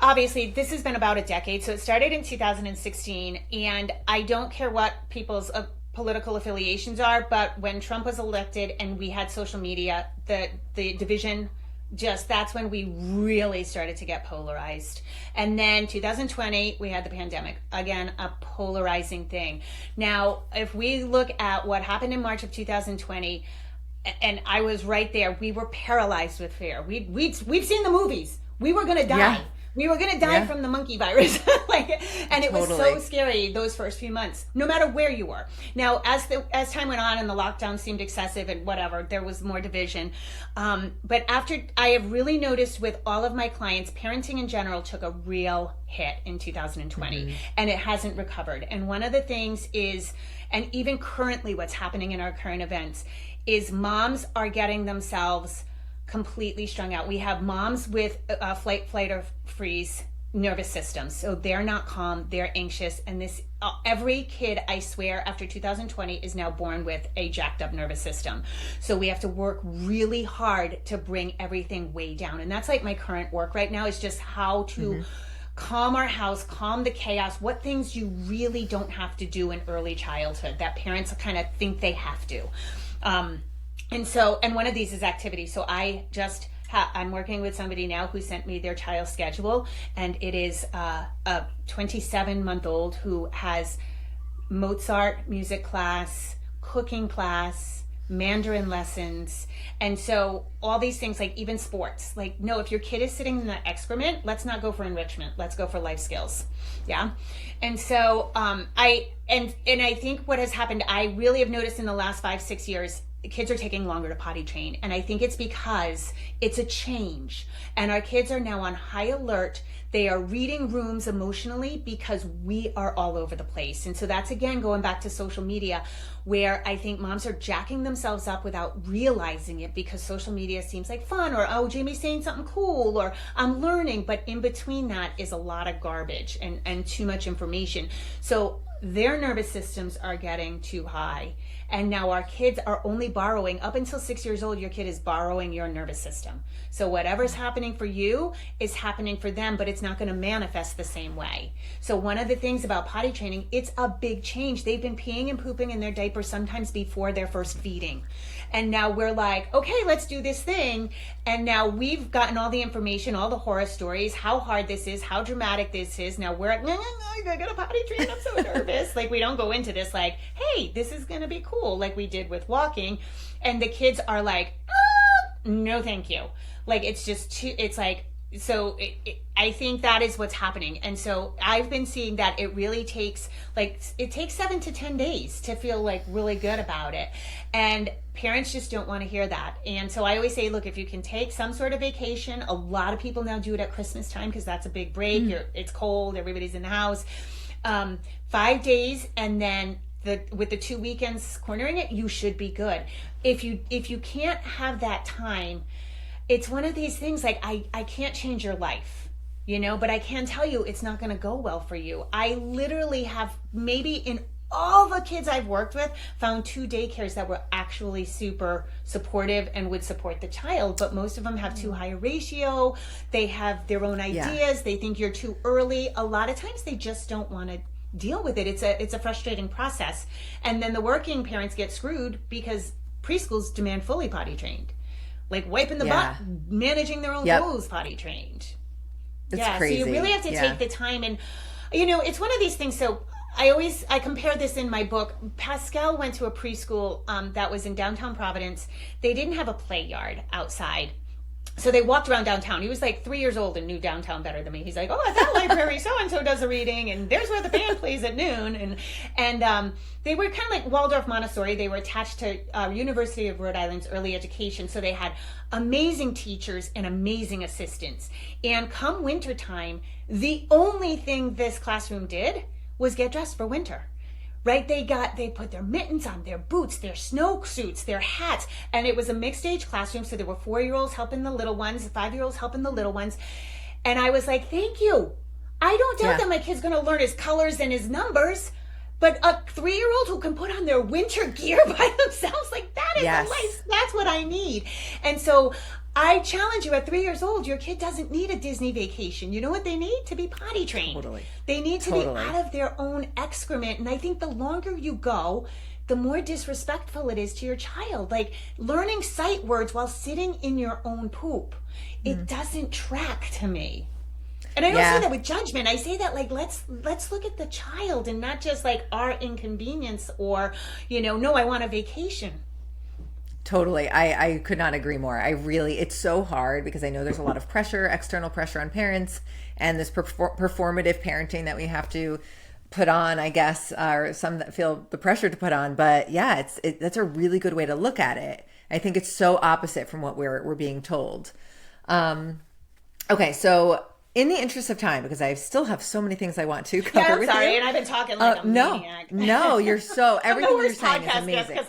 S2: obviously this has been about a decade. So it started in 2016, and I don't care what people's political affiliations are, but when Trump was elected and we had social media, the division, just that's when we really started to get polarized. And then 2020 we had the pandemic, again a polarizing thing. Now if we look at what happened in March of 2020, and I was right there, we were paralyzed with fear. We've seen the movies, we were going to die.
S1: Yeah.
S2: We were going to die from the monkey virus. And it was
S1: Totally.
S2: so scary those first few months, no matter where you were. Now, as time went on and the lockdown seemed excessive and whatever, there was more division. But after, I have really noticed with all of my clients, parenting in general took a real hit in 2020, and it hasn't recovered. And one of the things is, and even currently what's happening in our current events, is moms are getting themselves completely strung out. We have moms with flight or freeze nervous systems, so they're not calm, they're anxious, and this every kid, I swear, after 2020 is now born with a jacked up nervous system. So we have to work really hard to bring everything way down, and that's like my current work right now, is just how to calm our house, calm the chaos, what things you really don't have to do in early childhood that parents kind of think they have to. And one of these is activity. So I'm working with somebody now who sent me their child's schedule, and it is a 27-month-old who has Mozart music class, cooking class, Mandarin lessons. And so all these things, like even sports, like, no, if your kid is sitting in the excrement, let's not go for enrichment. Let's go for life skills. Yeah. And so I think what has happened, I really have noticed in the last 5-6 years, kids are taking longer to potty train. And I think it's because it's a change. And our kids are now on high alert. They are reading rooms emotionally because we are all over the place. And so that's, again, going back to social media, where I think moms are jacking themselves up without realizing it, because social media seems like fun, or, oh, Jamie's saying something cool, or I'm learning. But in between that is a lot of garbage and too much information. So their nervous systems are getting too high. And now our kids are only borrowing, up until 6 years old, your kid is borrowing your nervous system. So whatever's happening for you is happening for them, but it's not going to manifest the same way. So one of the things about potty training, it's a big change. They've been peeing and pooping in their diapers sometimes before their first feeding. And now we're like, okay, let's do this thing. And now we've gotten all the information, all the horror stories, how hard this is, how dramatic this is. Now we're like, no, I got a potty train, I'm so nervous. Like, we don't go into this like, hey, this is going to be cool, like we did with walking. And the kids are like, no, thank you. Like, it's just too, it's like, so I think that is what's happening. And so I've been seeing that it really takes, like, it takes 7 to 10 days to feel like really good about it. And parents just don't want to hear that. And so I always say, look, if you can take some sort of vacation, a lot of people now do it at Christmas time because that's a big break. It's cold, everybody's in the house. 5 days, and then with the 2 weekends cornering it, you should be good. If you can't have that time, it's one of these things, like, I can't change your life, but I can tell you it's not going to go well for you. I literally have, maybe in all the kids I've worked with, found 2 daycares that were actually super supportive and would support the child, but most of them have too high a ratio. They have their own ideas. They think you're too early. A lot of times they just don't want to deal with it. It's a frustrating process. And then the working parents get screwed because preschools demand fully potty trained. Like wiping the butt, managing their own clothes, potty trained.
S1: It's crazy.
S2: So you really have to take the time. And, it's one of these things. So I compare this in my book. Pascal went to a preschool that was in downtown Providence. They didn't have a play yard outside. So they walked around downtown. He was like 3 years old and knew downtown better than me. He's like, oh, at that library, so-and-so does a reading, and there's where the band plays at noon. And they were kind of like Waldorf Montessori. They were attached to University of Rhode Island's early education. So they had amazing teachers and amazing assistants. And come wintertime, the only thing this classroom did was get dressed for winter. Right? They put their mittens on, their boots, their snow suits, their hats. And it was a mixed age classroom. So there were 4-year-olds helping the little ones, 5-year-olds helping the little ones. And I was like, thank you. I don't doubt that my kid's going to learn his colors and his numbers. But a 3-year-old who can put on their winter gear by themselves, like that is a life. That's what I need. And so I challenge you, at 3 years old, your kid doesn't need a Disney vacation. You know what they need? To be potty trained.
S1: Totally.
S2: They need to be out of their own excrement. And I think the longer you go, the more disrespectful it is to your child. Like learning sight words while sitting in your own poop. It doesn't track to me. And I don't say that with judgment. I say that like, let's look at the child and not just like our inconvenience or, no, I want a vacation.
S1: Totally. I could not agree more. It's so hard because I know there's a lot of pressure, external pressure on parents, and this performative parenting that we have to put on, I guess, or some that feel the pressure to put on. But yeah, that's a really good way to look at it. I think it's so opposite from what we're being told. Okay, so in the interest of time, because I still have so many things I want to cover with you.
S2: Sorry, and I've been talking like a maniac.
S1: No, you're everything you're saying is amazing.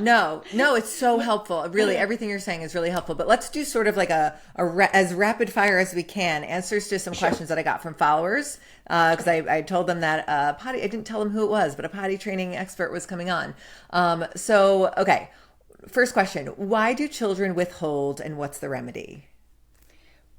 S1: No, it's so helpful. Really, everything you're saying is really helpful. But let's do sort of like as rapid fire as we can, answers to some questions that I got from followers. Because I told them that I didn't tell them who it was, but a potty training expert was coming on. Okay. First question, why do children withhold and what's the remedy?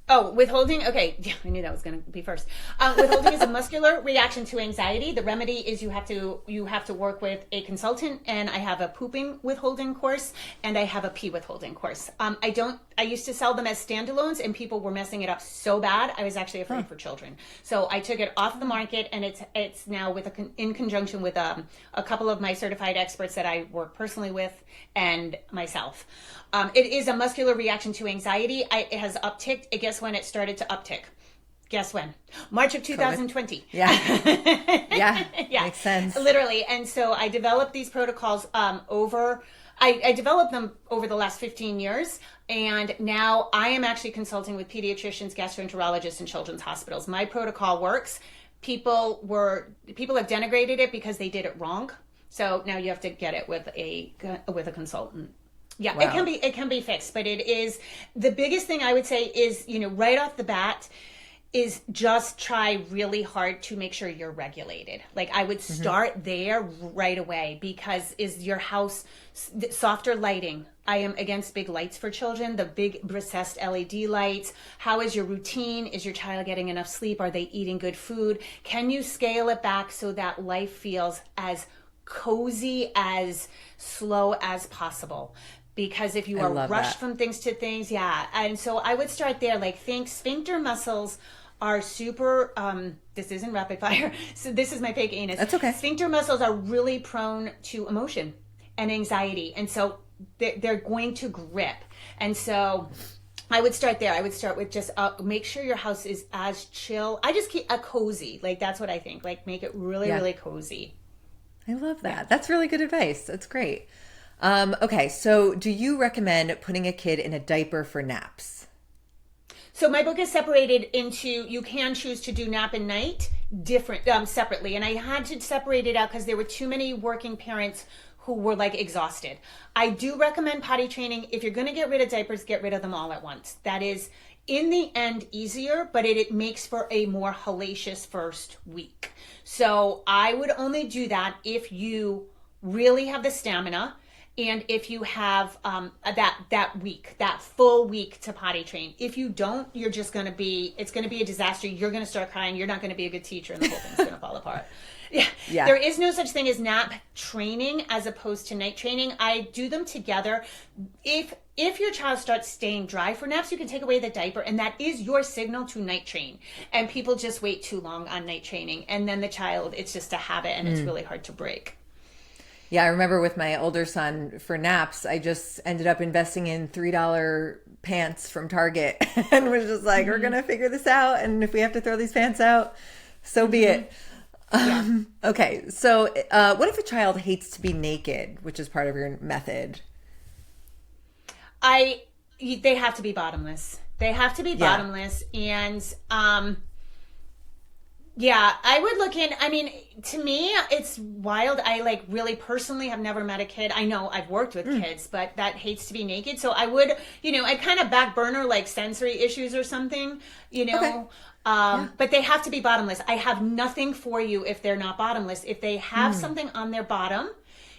S2: Oh, withholding? Okay. Yeah, I knew that was going to be first. Withholding is a muscular reaction to anxiety. The remedy is you have to work with a consultant, and I have a pooping withholding course and I have a pee withholding course. I used to sell them as standalones and people were messing it up so bad. I was actually afraid for children. So I took it off the market, and it's now in conjunction with a couple of my certified experts that I work personally with and myself. It is a muscular reaction to anxiety. It has upticked. Guess when it started to uptick? Guess when? March of 2020.
S1: Yeah. Yeah. Makes sense.
S2: Literally. And so I developed these protocols I developed them over the last 15 years. And now I am actually consulting with pediatricians, gastroenterologists, and children's hospitals. My protocol works. People have denigrated it because they did it wrong. So now you have to get it with a consultant. Yeah, wow. It can be fixed, but it is the biggest thing I would say is, right off the bat is just try really hard to make sure you're regulated. Like I would start there right away, because is your house softer lighting? I am against big lights for children, the big recessed LED lights. How is your routine? Is your child getting enough sleep? Are they eating good food? Can you scale it back so that life feels as cozy, as slow as possible? Because if you are rushed from things to things, and so I would start there. Like think sphincter muscles are super, this isn't rapid fire, so this is my fake anus.
S1: That's okay.
S2: Sphincter muscles are really prone to emotion and anxiety, and so they're going to grip. And so I would start there. I would start with just make sure your house is as chill. I just keep a cozy, like that's what I think, like make it really, really cozy.
S1: I love that. Yeah. That's really good advice. That's great. Okay, so do you recommend putting a kid in a diaper for naps?
S2: So my book is separated into, you can choose to do nap and night separately. And I had to separate it out because there were too many working parents who were like exhausted. I do recommend potty training. If you're going to get rid of diapers, get rid of them all at once. That is in the end easier, but it makes for a more hellacious first week. So I would only do that if you really have the stamina. And if you have that full week to potty train. If you don't, it's going to be a disaster. You're going to start crying. You're not going to be a good teacher, and the whole thing's going to fall apart. Yeah. There is no such thing as nap training as opposed to night training. I do them together. If your child starts staying dry for naps, you can take away the diaper, and that is your signal to night train. And people just wait too long on night training. And then the child, it's just a habit, and it's really hard to break.
S1: Yeah, I remember with my older son for naps, I just ended up investing in $3 pants from Target and was just like, we're going to figure this out. And if we have to throw these pants out, so be it.
S2: Yeah.
S1: Okay, so what if a child hates to be naked, which is part of your method?
S2: They have to be bottomless. They have to be
S1: Yeah.
S2: bottomless. And, yeah, I would look in. I mean, to me, it's wild. I like really personally have never met a kid. I know I've worked with kids, but that hates to be naked. So I would, I kind of back burner like sensory issues or something,
S1: Okay. Yeah.
S2: But they have to be bottomless. I have nothing for you if they're not bottomless. If they have something on their bottom,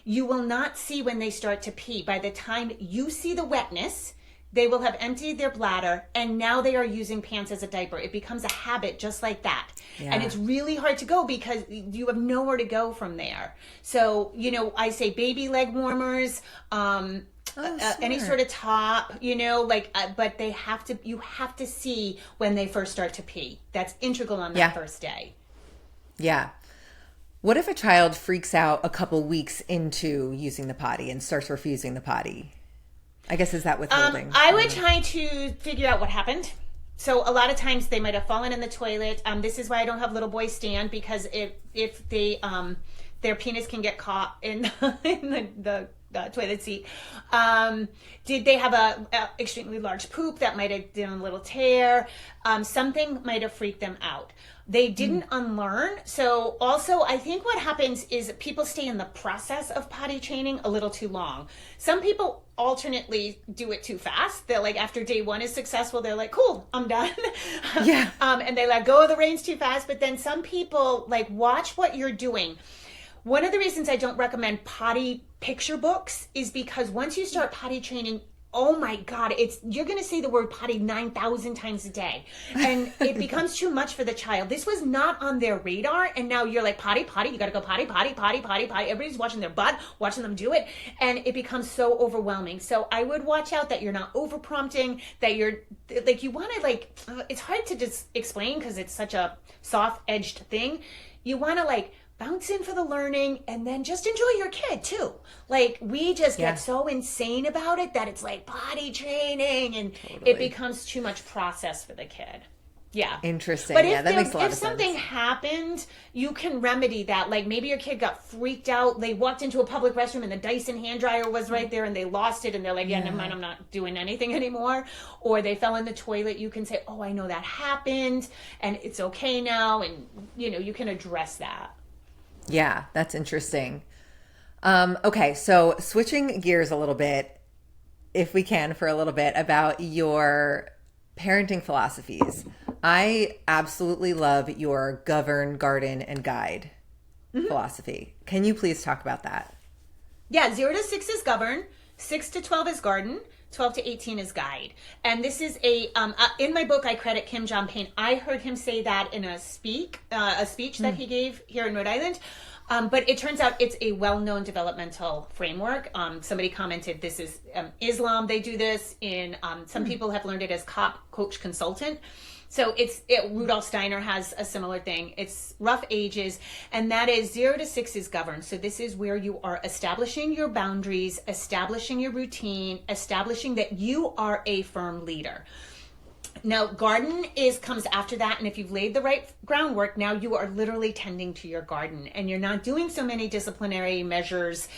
S2: you will not see when they start to pee. By the time you see the wetness, they will have emptied their bladder and now they are using pants as a diaper. It becomes a habit just like that.
S1: Yeah.
S2: And it's really hard to go because you have nowhere to go from there. So, I say baby leg warmers, any sort of top, but you have to see when they first start to pee. That's integral on that first day.
S1: Yeah. What if a child freaks out a couple weeks into using the potty and starts refusing the potty? I guess, is that withholding?
S2: I would try to figure out what happened. So a lot of times they might have fallen in the toilet. This is why I don't have little boys stand, because if they their penis can get caught in the toilet seat. Did they have a extremely large poop that might have done a little tear? Something might have freaked them out. They didn't unlearn. So also, I think what happens is people stay in the process of potty training a little too long. Some people alternately do it too fast. They're like, after day one is successful, they're like, cool, I'm done.
S1: Yeah.
S2: And they let go of the reins too fast. But then some people like watch what you're doing. One of the reasons I don't recommend potty picture books is because once you start potty training, oh my God, you're going to say the word potty 9,000 times a day. And it becomes too much for the child. This was not on their radar. And now you're like, potty, potty, you got to go potty, potty, potty, potty, potty. Everybody's watching their butt, watching them do it. And it becomes so overwhelming. So I would watch out that you're not over prompting, that you're like, you want to it's hard to just explain because it's such a soft edged thing. You want to bounce in for the learning and then just enjoy your kid too. Like we just get so insane about it that it's like potty training and it becomes too much process for the kid. Yeah.
S1: Interesting.
S2: But
S1: that makes a lot of
S2: if
S1: sense.
S2: something happened, you can remedy that. Like maybe your kid got freaked out. They walked into a public restroom and the Dyson hand dryer was right there and they lost it and they're like, never mind, I'm not doing anything anymore. Or they fell in the toilet. You can say, oh, I know that happened and it's okay now. And, you can address that.
S1: Yeah, that's interesting. Okay, so switching gears a little bit, if we can, for a little bit, about your parenting philosophies. I absolutely love your govern, garden, and guide philosophy. Can you please talk about that?
S2: Yeah, 0 to 6 is govern, 6 to 12 is garden, 12 to 18 is guide. And this is in my book, I credit Kim John Payne. I heard him say that in a speech that he gave here in Rhode Island. But it turns out it's a well-known developmental framework. Somebody commented this is Islam. They do this in, some people have learned it as cop, coach, consultant. So Rudolf Steiner has a similar thing. It's rough ages, and that is 0 to 6 is governed. So this is where you are establishing your boundaries, establishing your routine, establishing that you are a firm leader. Now, garden comes after that, and if you've laid the right groundwork, now you are literally tending to your garden, and you're not doing so many disciplinary measures.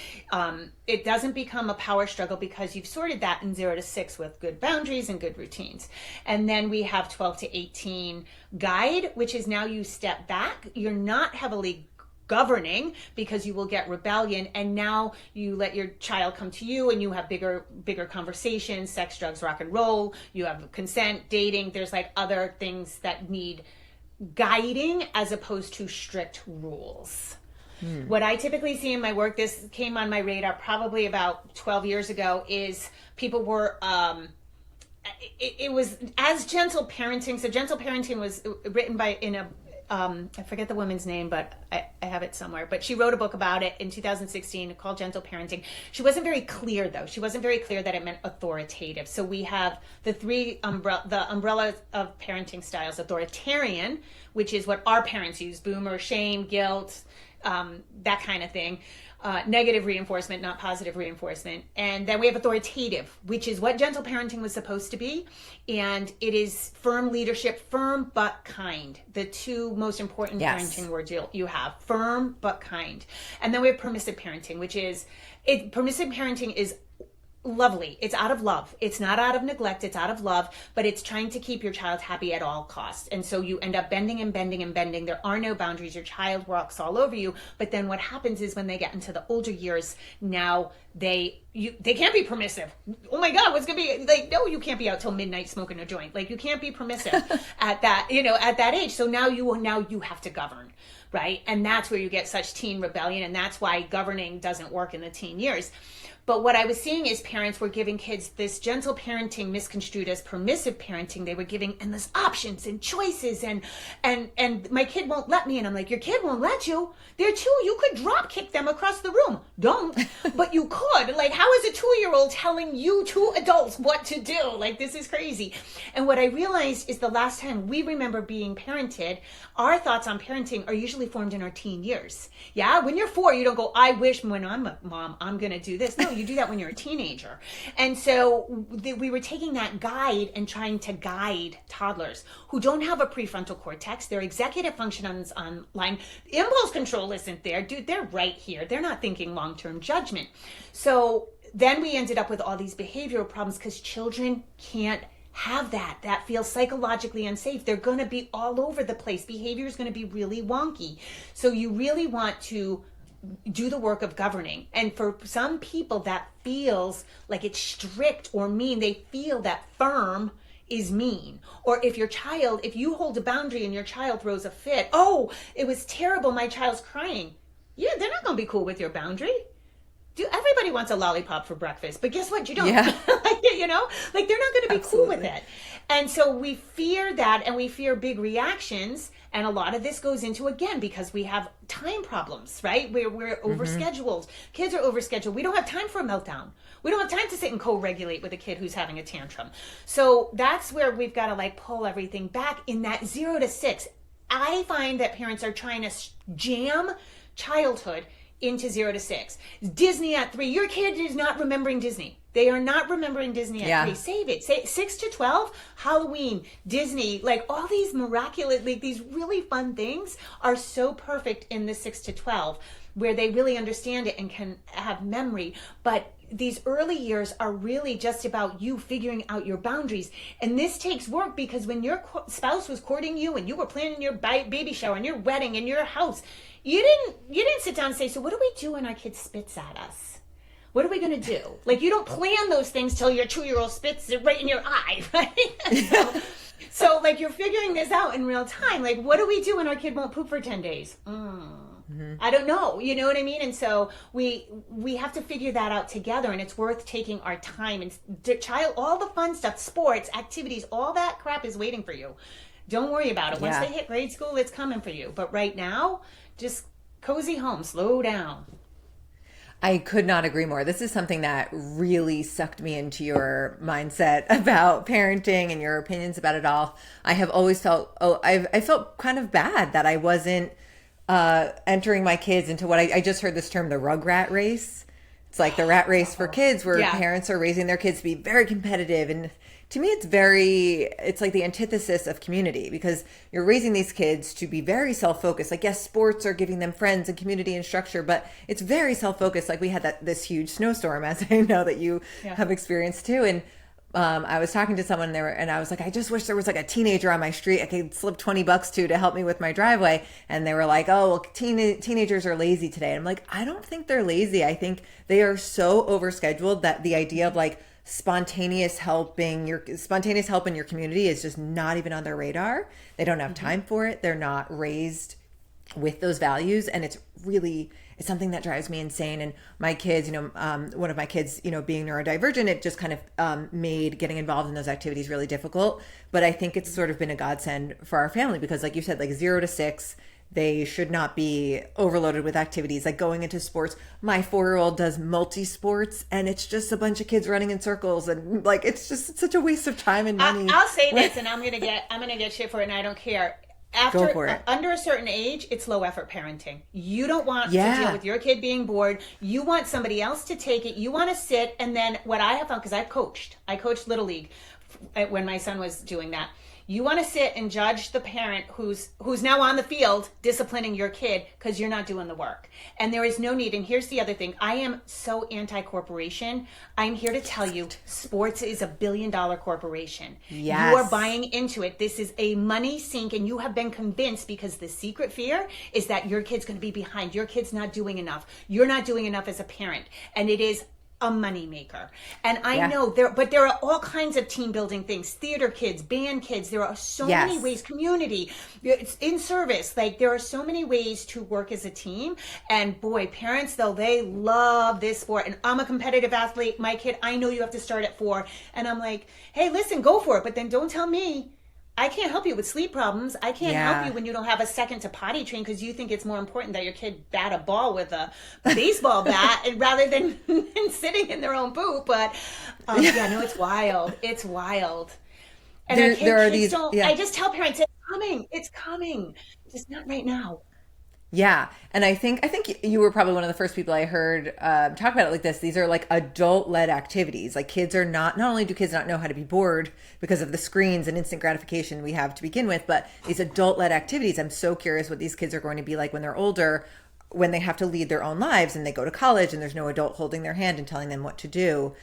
S2: It doesn't become a power struggle because you've sorted that in 0 to 6 with good boundaries and good routines. And then we have 12 to 18 guide, which is now you step back. You're not heavily governing because you will get rebellion, and now you let your child come to you and you have bigger conversations, sex, drugs, rock and roll, you have consent, dating. There's other things that need guiding as opposed to strict rules. What I typically see in my work, this came on my radar probably about 12 years ago, is people were it was as gentle parenting. So gentle parenting was written by I forget the woman's name, but I have it somewhere. But she wrote a book about it in 2016 called Gentle Parenting. She wasn't very clear, though. She wasn't very clear that it meant authoritative. So we have the umbrella of parenting styles: authoritarian, which is what our parents use: boomer, shame, guilt, that kind of thing. Negative reinforcement, not positive reinforcement. And then we have authoritative, which is what gentle parenting was supposed to be. And it is firm leadership, firm but kind. The two most important parenting words you have, firm but kind. And then we have permissive parenting, which is, permissive parenting is lovely. It's out of love. It's not out of neglect. It's out of love, but it's trying to keep your child happy at all costs. And so you end up bending and bending and bending. There are no boundaries. Your child walks all over you. But then what happens is when they get into the older years, now they can't be permissive. Oh my God, what's going to be like, no, you can't be out till midnight smoking a joint. Like you can't be permissive at that, at that age. So now you have to govern. Right. And that's where you get such teen rebellion. And that's why governing doesn't work in the teen years. But what I was seeing is parents were giving kids this gentle parenting misconstrued as permissive parenting. They were giving endless options and choices and my kid won't let me. And I'm like, your kid won't let you. They're two. You could drop kick them across the room. Don't, but you could. Like, how is a 2-year-old telling you two adults what to do? Like, this is crazy. And what I realized is the last time we remember being parented, our thoughts on parenting are usually formed in our teen years. Yeah. When you're 4, you don't go, I wish when I'm a mom, I'm going to do this. No, you do that when you're a teenager. And so we were taking that guide and trying to guide toddlers who don't have a prefrontal cortex. Their executive function is online. Impulse control isn't there. Dude, they're right here. They're not thinking long-term judgment. So then we ended up with all these behavioral problems because children can't have that feels psychologically unsafe. They're going to be all over the place. Behavior is going to be really wonky. So you really want to do the work of governing. And for some people that feels like it's strict or mean. They feel that firm is mean. Or if you hold a boundary and your child throws a fit, oh, it was terrible, my child's crying. Yeah, they're not going to be cool with your boundary. Everybody wants a lollipop for breakfast, but guess what? You don't. Yeah. They're not going to be cool with it. And so we fear that, and we fear big reactions. And a lot of this goes into, again, because we have time problems, right? We're overscheduled. Kids are overscheduled. We don't have time for a meltdown. We don't have time to sit and co-regulate with a kid who's having a tantrum. So that's where we've got to pull everything back in that 0 to 6. I find that parents are trying to jam childhood into 0 to 6. Disney at 3. Your kid is not remembering Disney. They are not remembering Disney at 3. Save it. Say 6 to 12, Halloween, Disney, all these miraculous, these really fun things are so perfect in the 6 to 12 where they really understand it and can have memory. But these early years are really just about you figuring out your boundaries. And this takes work because when your spouse was courting you and you were planning your baby shower and your wedding and your house, you didn't sit down and say, so what do we do when our kid spits at us? What are we going to do? You don't plan those things till your 2-year-old spits it right in your eye, right? So you're figuring this out in real time. What do we do when our kid won't poop for 10 days? I don't know. You know what I mean? And so we have to figure that out together, and it's worth taking our time. And all the fun stuff, sports, activities, all that crap is waiting for you. Don't worry about it. Once they hit grade school, it's coming for you. But right now, just cozy home, slow down.
S1: I could not agree more. This is something that really sucked me into your mindset about parenting and your opinions about it all. I have always felt, I felt kind of bad that I wasn't entering my kids into what I just heard this term, the rugrat race. It's like the rat race for kids where parents are raising their kids to be very competitive. And to me, it's like the antithesis of community because you're raising these kids to be very self-focused. Yes, sports are giving them friends and community and structure, but it's very self-focused. We had this huge snowstorm, as I know that you have experienced too. And I was talking to someone there and I was like, I just wish there was a teenager on my street I could slip $20 to help me with my driveway. And they were like, oh, well, teenagers are lazy today. And I'm like, I don't think they're lazy. I think they are so overscheduled that the idea of spontaneous help in your community is just not even on their radar. They don't have time for it. They're not raised with those values. And it's something that drives me insane. And my kids, one of my kids, being neurodivergent, it just kind of made getting involved in those activities really difficult. But I think it's sort of been a godsend for our family because like you said, 0 to 6, they should not be overloaded with activities going into sports. My 4-year-old does multi-sports and it's just a bunch of kids running in circles and it's such a waste of time and money.
S2: I'll say this and I'm gonna get shit for it and I don't care.
S1: Go for it.
S2: Under a certain age, it's low effort parenting. You don't want to
S1: Yeah.
S2: deal with your kid being bored. You want somebody else to take it. You want to sit, and then what I have found, because I coached Little League when my son was doing that. You want to sit and judge the parent who's now on the field disciplining your kid because you're not doing the work. And there is no need. And here's the other thing. I am so anti-corporation. I'm here to tell you, sports is $1 billion corporation.
S1: Yes.
S2: You are buying into it. This is a money sink, and you have been convinced because the secret fear is that your kid's going to be behind. Your kid's not doing enough. You're not doing enough as a parent. And it is a money maker. And I know there are all kinds of team building things, theater kids, band kids. There are so many ways, community, it's in service. Like there are so many ways to work as a team. And boy, parents though, they love this sport. And I'm a competitive athlete. My kid, I know you have to start at 4. And I'm like, hey, listen, go for it. But then don't tell me I can't help you with sleep problems. I can't help you when you don't have a second to potty train because you think it's more important that your kid bat a ball with a baseball bat rather than sitting in their own poop. But no, it's wild. It's wild. And there are these. I just tell parents, it's coming. Just not right now.
S1: Yeah. And I think you were probably one of the first people I heard talk about it like this. These are like adult-led activities. Like kids are not only do kids not know how to be bored because of the screens and instant gratification we have to begin with, but these adult-led activities. I'm so curious what these kids are going to be like when they're older, when they have to lead their own lives and they go to college and there's no adult holding their hand and telling them what to do.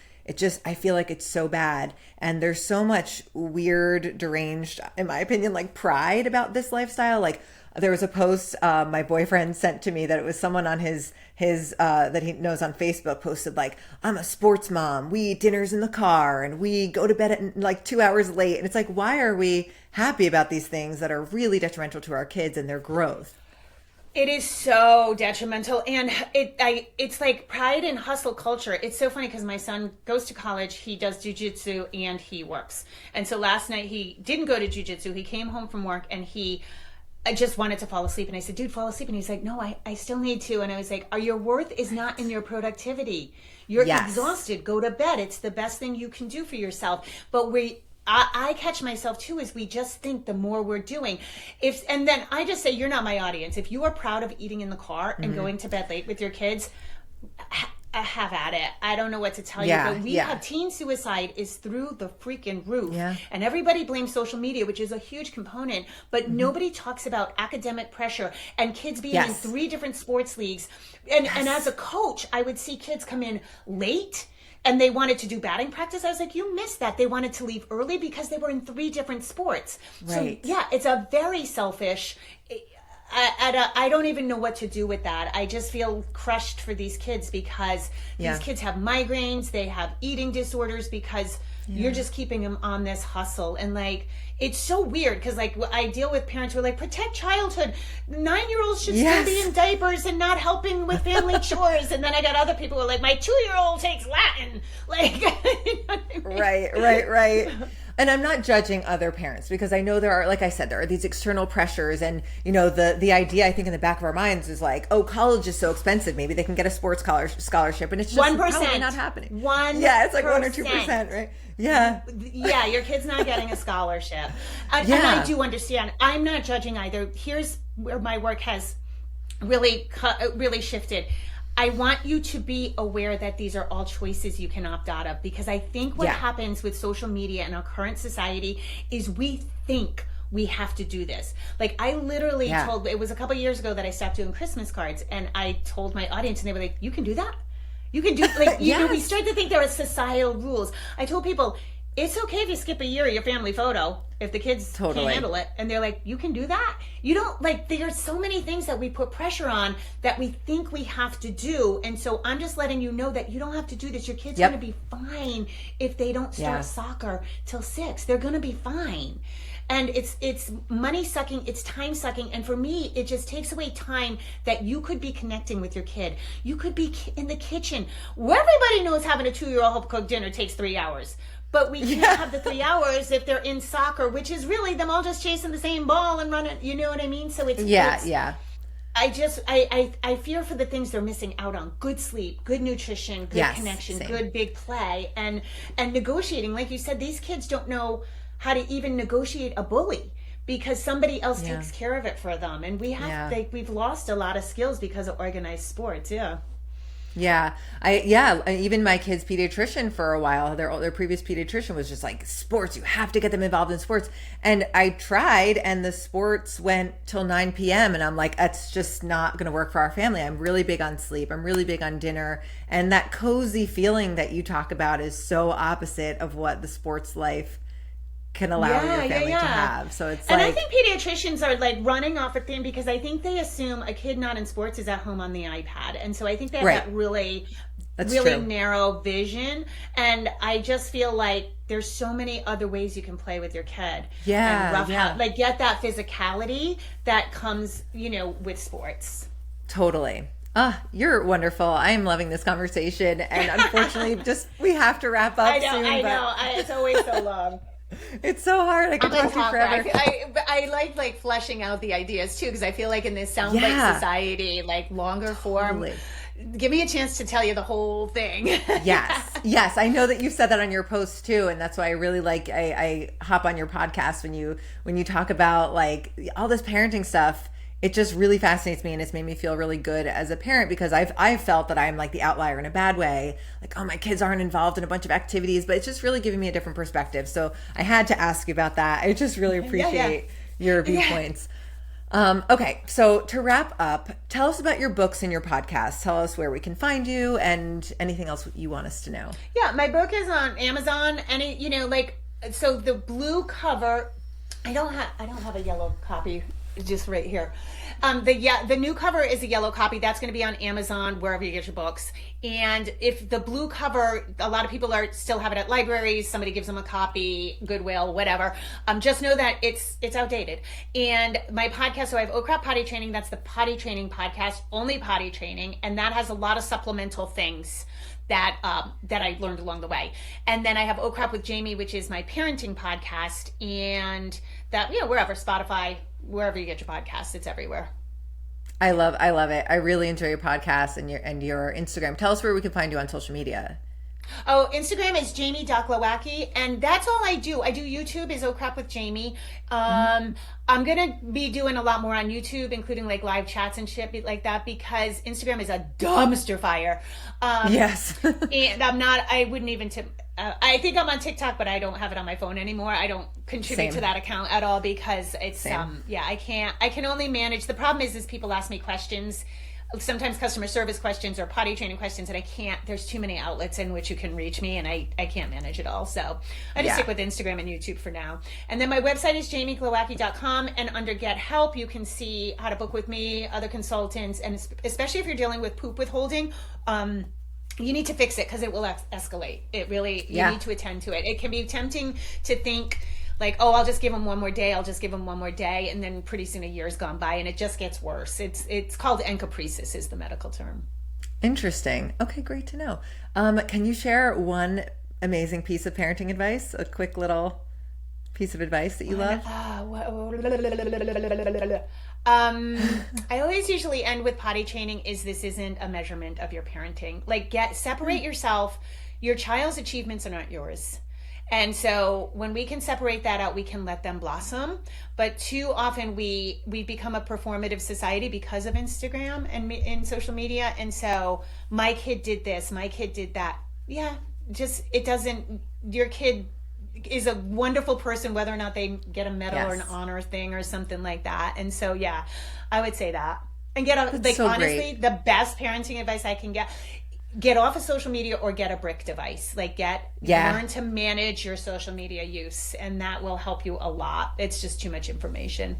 S1: I feel like it's so bad. And there's so much weird, deranged, in my opinion, like pride about this lifestyle. Like there was a post my boyfriend sent to me that it was someone on his that he knows on Facebook posted like, I'm a sports mom. We eat dinners in the car and we go to bed at like 2 hours late. And it's like, why are we happy about these things that are really detrimental to our kids and their growth?
S2: It is so detrimental, and it's like pride and hustle culture. It's so funny because my son goes to college, he does jujitsu, and he works. And so last night he didn't go to jujitsu. He came home from work, and I just wanted to fall asleep. And I said, dude, fall asleep. And he's like, no, I still need to. And I was like, your worth is not in your productivity. You're exhausted. Go to bed. It's the best thing you can do for yourself. But I catch myself too is we just think the more we're doing and then I just say, you're not my audience. If you are proud of eating in the car and going to bed late with your kids, have at it. I don't know what to tell you, but we have teen suicide is through the freaking roof. And everybody blames social media, which is a huge component, but nobody talks about academic pressure and kids being in 3 different sports leagues. And as a coach, I would see kids come in late and they wanted to do batting practice. I was like, you missed that. They wanted to leave early because they were in 3 different sports.
S1: Right.
S2: So it's a very selfish. I don't even know what to do with that. I just feel crushed for these kids because these kids have migraines. They have eating disorders because you're just keeping them on this hustle. And like, it's so weird because like I deal with parents who are like, protect childhood. 9-year-olds should still be in diapers and not helping with family chores. And then I got other people who are like, my 2-year-old takes Latin. Like, you know what I mean?
S1: Right. And I'm not judging other parents because I know there are, like I said, there are these external pressures. And, you know, the idea I think in the back of our minds is like, oh, college is so expensive. Maybe they can get a sports scholarship. And it's just
S2: 1%.
S1: probably not happening.
S2: 1%.
S1: Yeah, it's like 1 or 2%, right? Yeah.
S2: Yeah, your kid's not getting a scholarship. And I do understand. I'm not judging either. Here's where my work has really shifted. I want you to be aware that these are all choices you can opt out of, because I think what happens with social media in our current society is we think we have to do this. Like I literally told, it was a couple years ago that I stopped doing Christmas cards, and I told my audience and they were like, you can do that? You can do, like, you know, we start to think there are societal rules. I told people, it's okay if you skip a year of your family photo if the kids can't handle it. And they're like, you can do that? You don't, like, there's so many things that we put pressure on that we think we have to do. And so I'm just letting you know that you don't have to do this. Your kid's going to be fine if they don't start soccer till 6. They're going to be fine. And it's money sucking, it's time sucking. And for me, it just takes away time that you could be connecting with your kid. You could be in the kitchen. Everybody knows having a 2-year-old help cook dinner takes 3 hours. But we can't have the 3 hours if they're in soccer, which is really them all just chasing the same ball and running. You know what I mean? So it's I fear for the things they're missing out on. Good sleep, good nutrition, good connection, good big play, and negotiating. Like you said, these kids don't know how to even negotiate a bully because somebody else
S1: Yeah.
S2: takes care of it for them. And we have,
S1: Yeah.
S2: we've lost a lot of skills because of organized sports. Yeah.
S1: Yeah. Even my kid's pediatrician for a while, their previous pediatrician was just like, sports, you have to get them involved in sports. And I tried, and the sports went till 9 p.m. And I'm like, that's just not going to work for our family. I'm really big on sleep. I'm really big on dinner. And that cozy feeling that you talk about is so opposite of what the sports life can allow your family to have. So it's
S2: and
S1: like,
S2: I think pediatricians are like running off a thing because I think they assume a kid not in sports is at home on the iPad. And so I think they have that really
S1: true.
S2: narrow vision. And I just feel like there's so many other ways you can play with your kid. And like get that physicality that comes, with sports.
S1: Totally. You're wonderful. I am loving this conversation. And unfortunately, we have to wrap up soon.
S2: I know. It's always so long.
S1: It's so hard. I could talk to you forever.
S2: I like fleshing out the ideas too, because I feel like in this soundbite society, like longer form, give me a chance to tell you the whole thing.
S1: Yes. I know that you said that on your post too, and that's why I really like I hop on your podcast when you talk about like all this parenting stuff. It just really fascinates me, and it's made me feel really good as a parent because I've felt that I'm like the outlier in a bad way. Like, oh, my kids aren't involved in a bunch of activities, but it's just really giving me a different perspective. So I had to ask you about that. I just really appreciate your viewpoints. Okay, so to wrap up, tell us about your books and your podcast. Tell us where we can find you and anything else you want us to know.
S2: Yeah, my book is on Amazon, and so the blue cover. I don't have a yellow copy. Just right here. The new cover is a yellow copy. That's going to be on Amazon, wherever you get your books. And if the blue cover, a lot of people still have it at libraries. Somebody gives them a copy, Goodwill, whatever. Just know that it's outdated. And my podcast, so I have Oh Crap Potty Training. That's the Potty Training podcast, only potty training, and that has a lot of supplemental things that I learned along the way. And then I have Oh Crap with Jamie, which is my parenting podcast, and that wherever, Spotify, wherever you get your podcasts, it's everywhere.
S1: I love it. I really enjoy your podcast and your Instagram. Tell us where we can find you on social media.
S2: Oh, Instagram is Jamie.Glowacki, and that's all I do. I do YouTube is Oh Crap with Jamie. I'm going to be doing a lot more on YouTube, including like live chats and shit like that, because Instagram is a dumpster fire.
S1: Yes.
S2: And I wouldn't even I think I'm on TikTok, but I don't have it on my phone anymore. I don't contribute to that account at all because it's, I can only manage. The problem is people ask me questions, sometimes customer service questions or potty training questions, and I can't, there's too many outlets in which you can reach me, and I can't manage it all. So I just stick with Instagram and YouTube for now. And then my website is jamieglowacki.com, and under Get Help, you can see how to book with me, other consultants, and especially if you're dealing with poop withholding, you need to fix it because it will escalate. It really, you need to attend to it. It can be tempting to think like, oh, I'll just give them one more day. And then pretty soon a year's gone by and it just gets worse. It's called encopresis is the medical term.
S1: Interesting. Okay, great to know. Can you share one amazing piece of parenting advice? A quick little piece of advice that you love? I always usually end with potty training this isn't a measurement of your parenting. Like separate yourself. Your child's achievements are not yours. And so when we can separate that out, we can let them blossom. But too often we become a performative society because of Instagram and in social media. And so my kid did this, my kid did that. Yeah, your kid is a wonderful person, whether or not they get a medal or an honor thing or something like that. And so, I would say that. And honestly, the best parenting advice I can get off of social media or get a brick device. Learn to manage your social media use, and that will help you a lot. It's just too much information.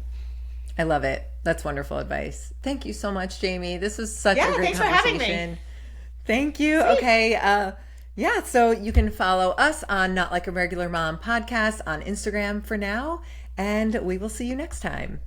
S1: I love it. That's wonderful advice. Thank you so much, Jamie. This was such a great conversation.
S2: Thanks for having me.
S1: Thank you. Sweet. Okay. So you can follow us on Not Like a Regular Mom podcast on Instagram for now, and we will see you next time.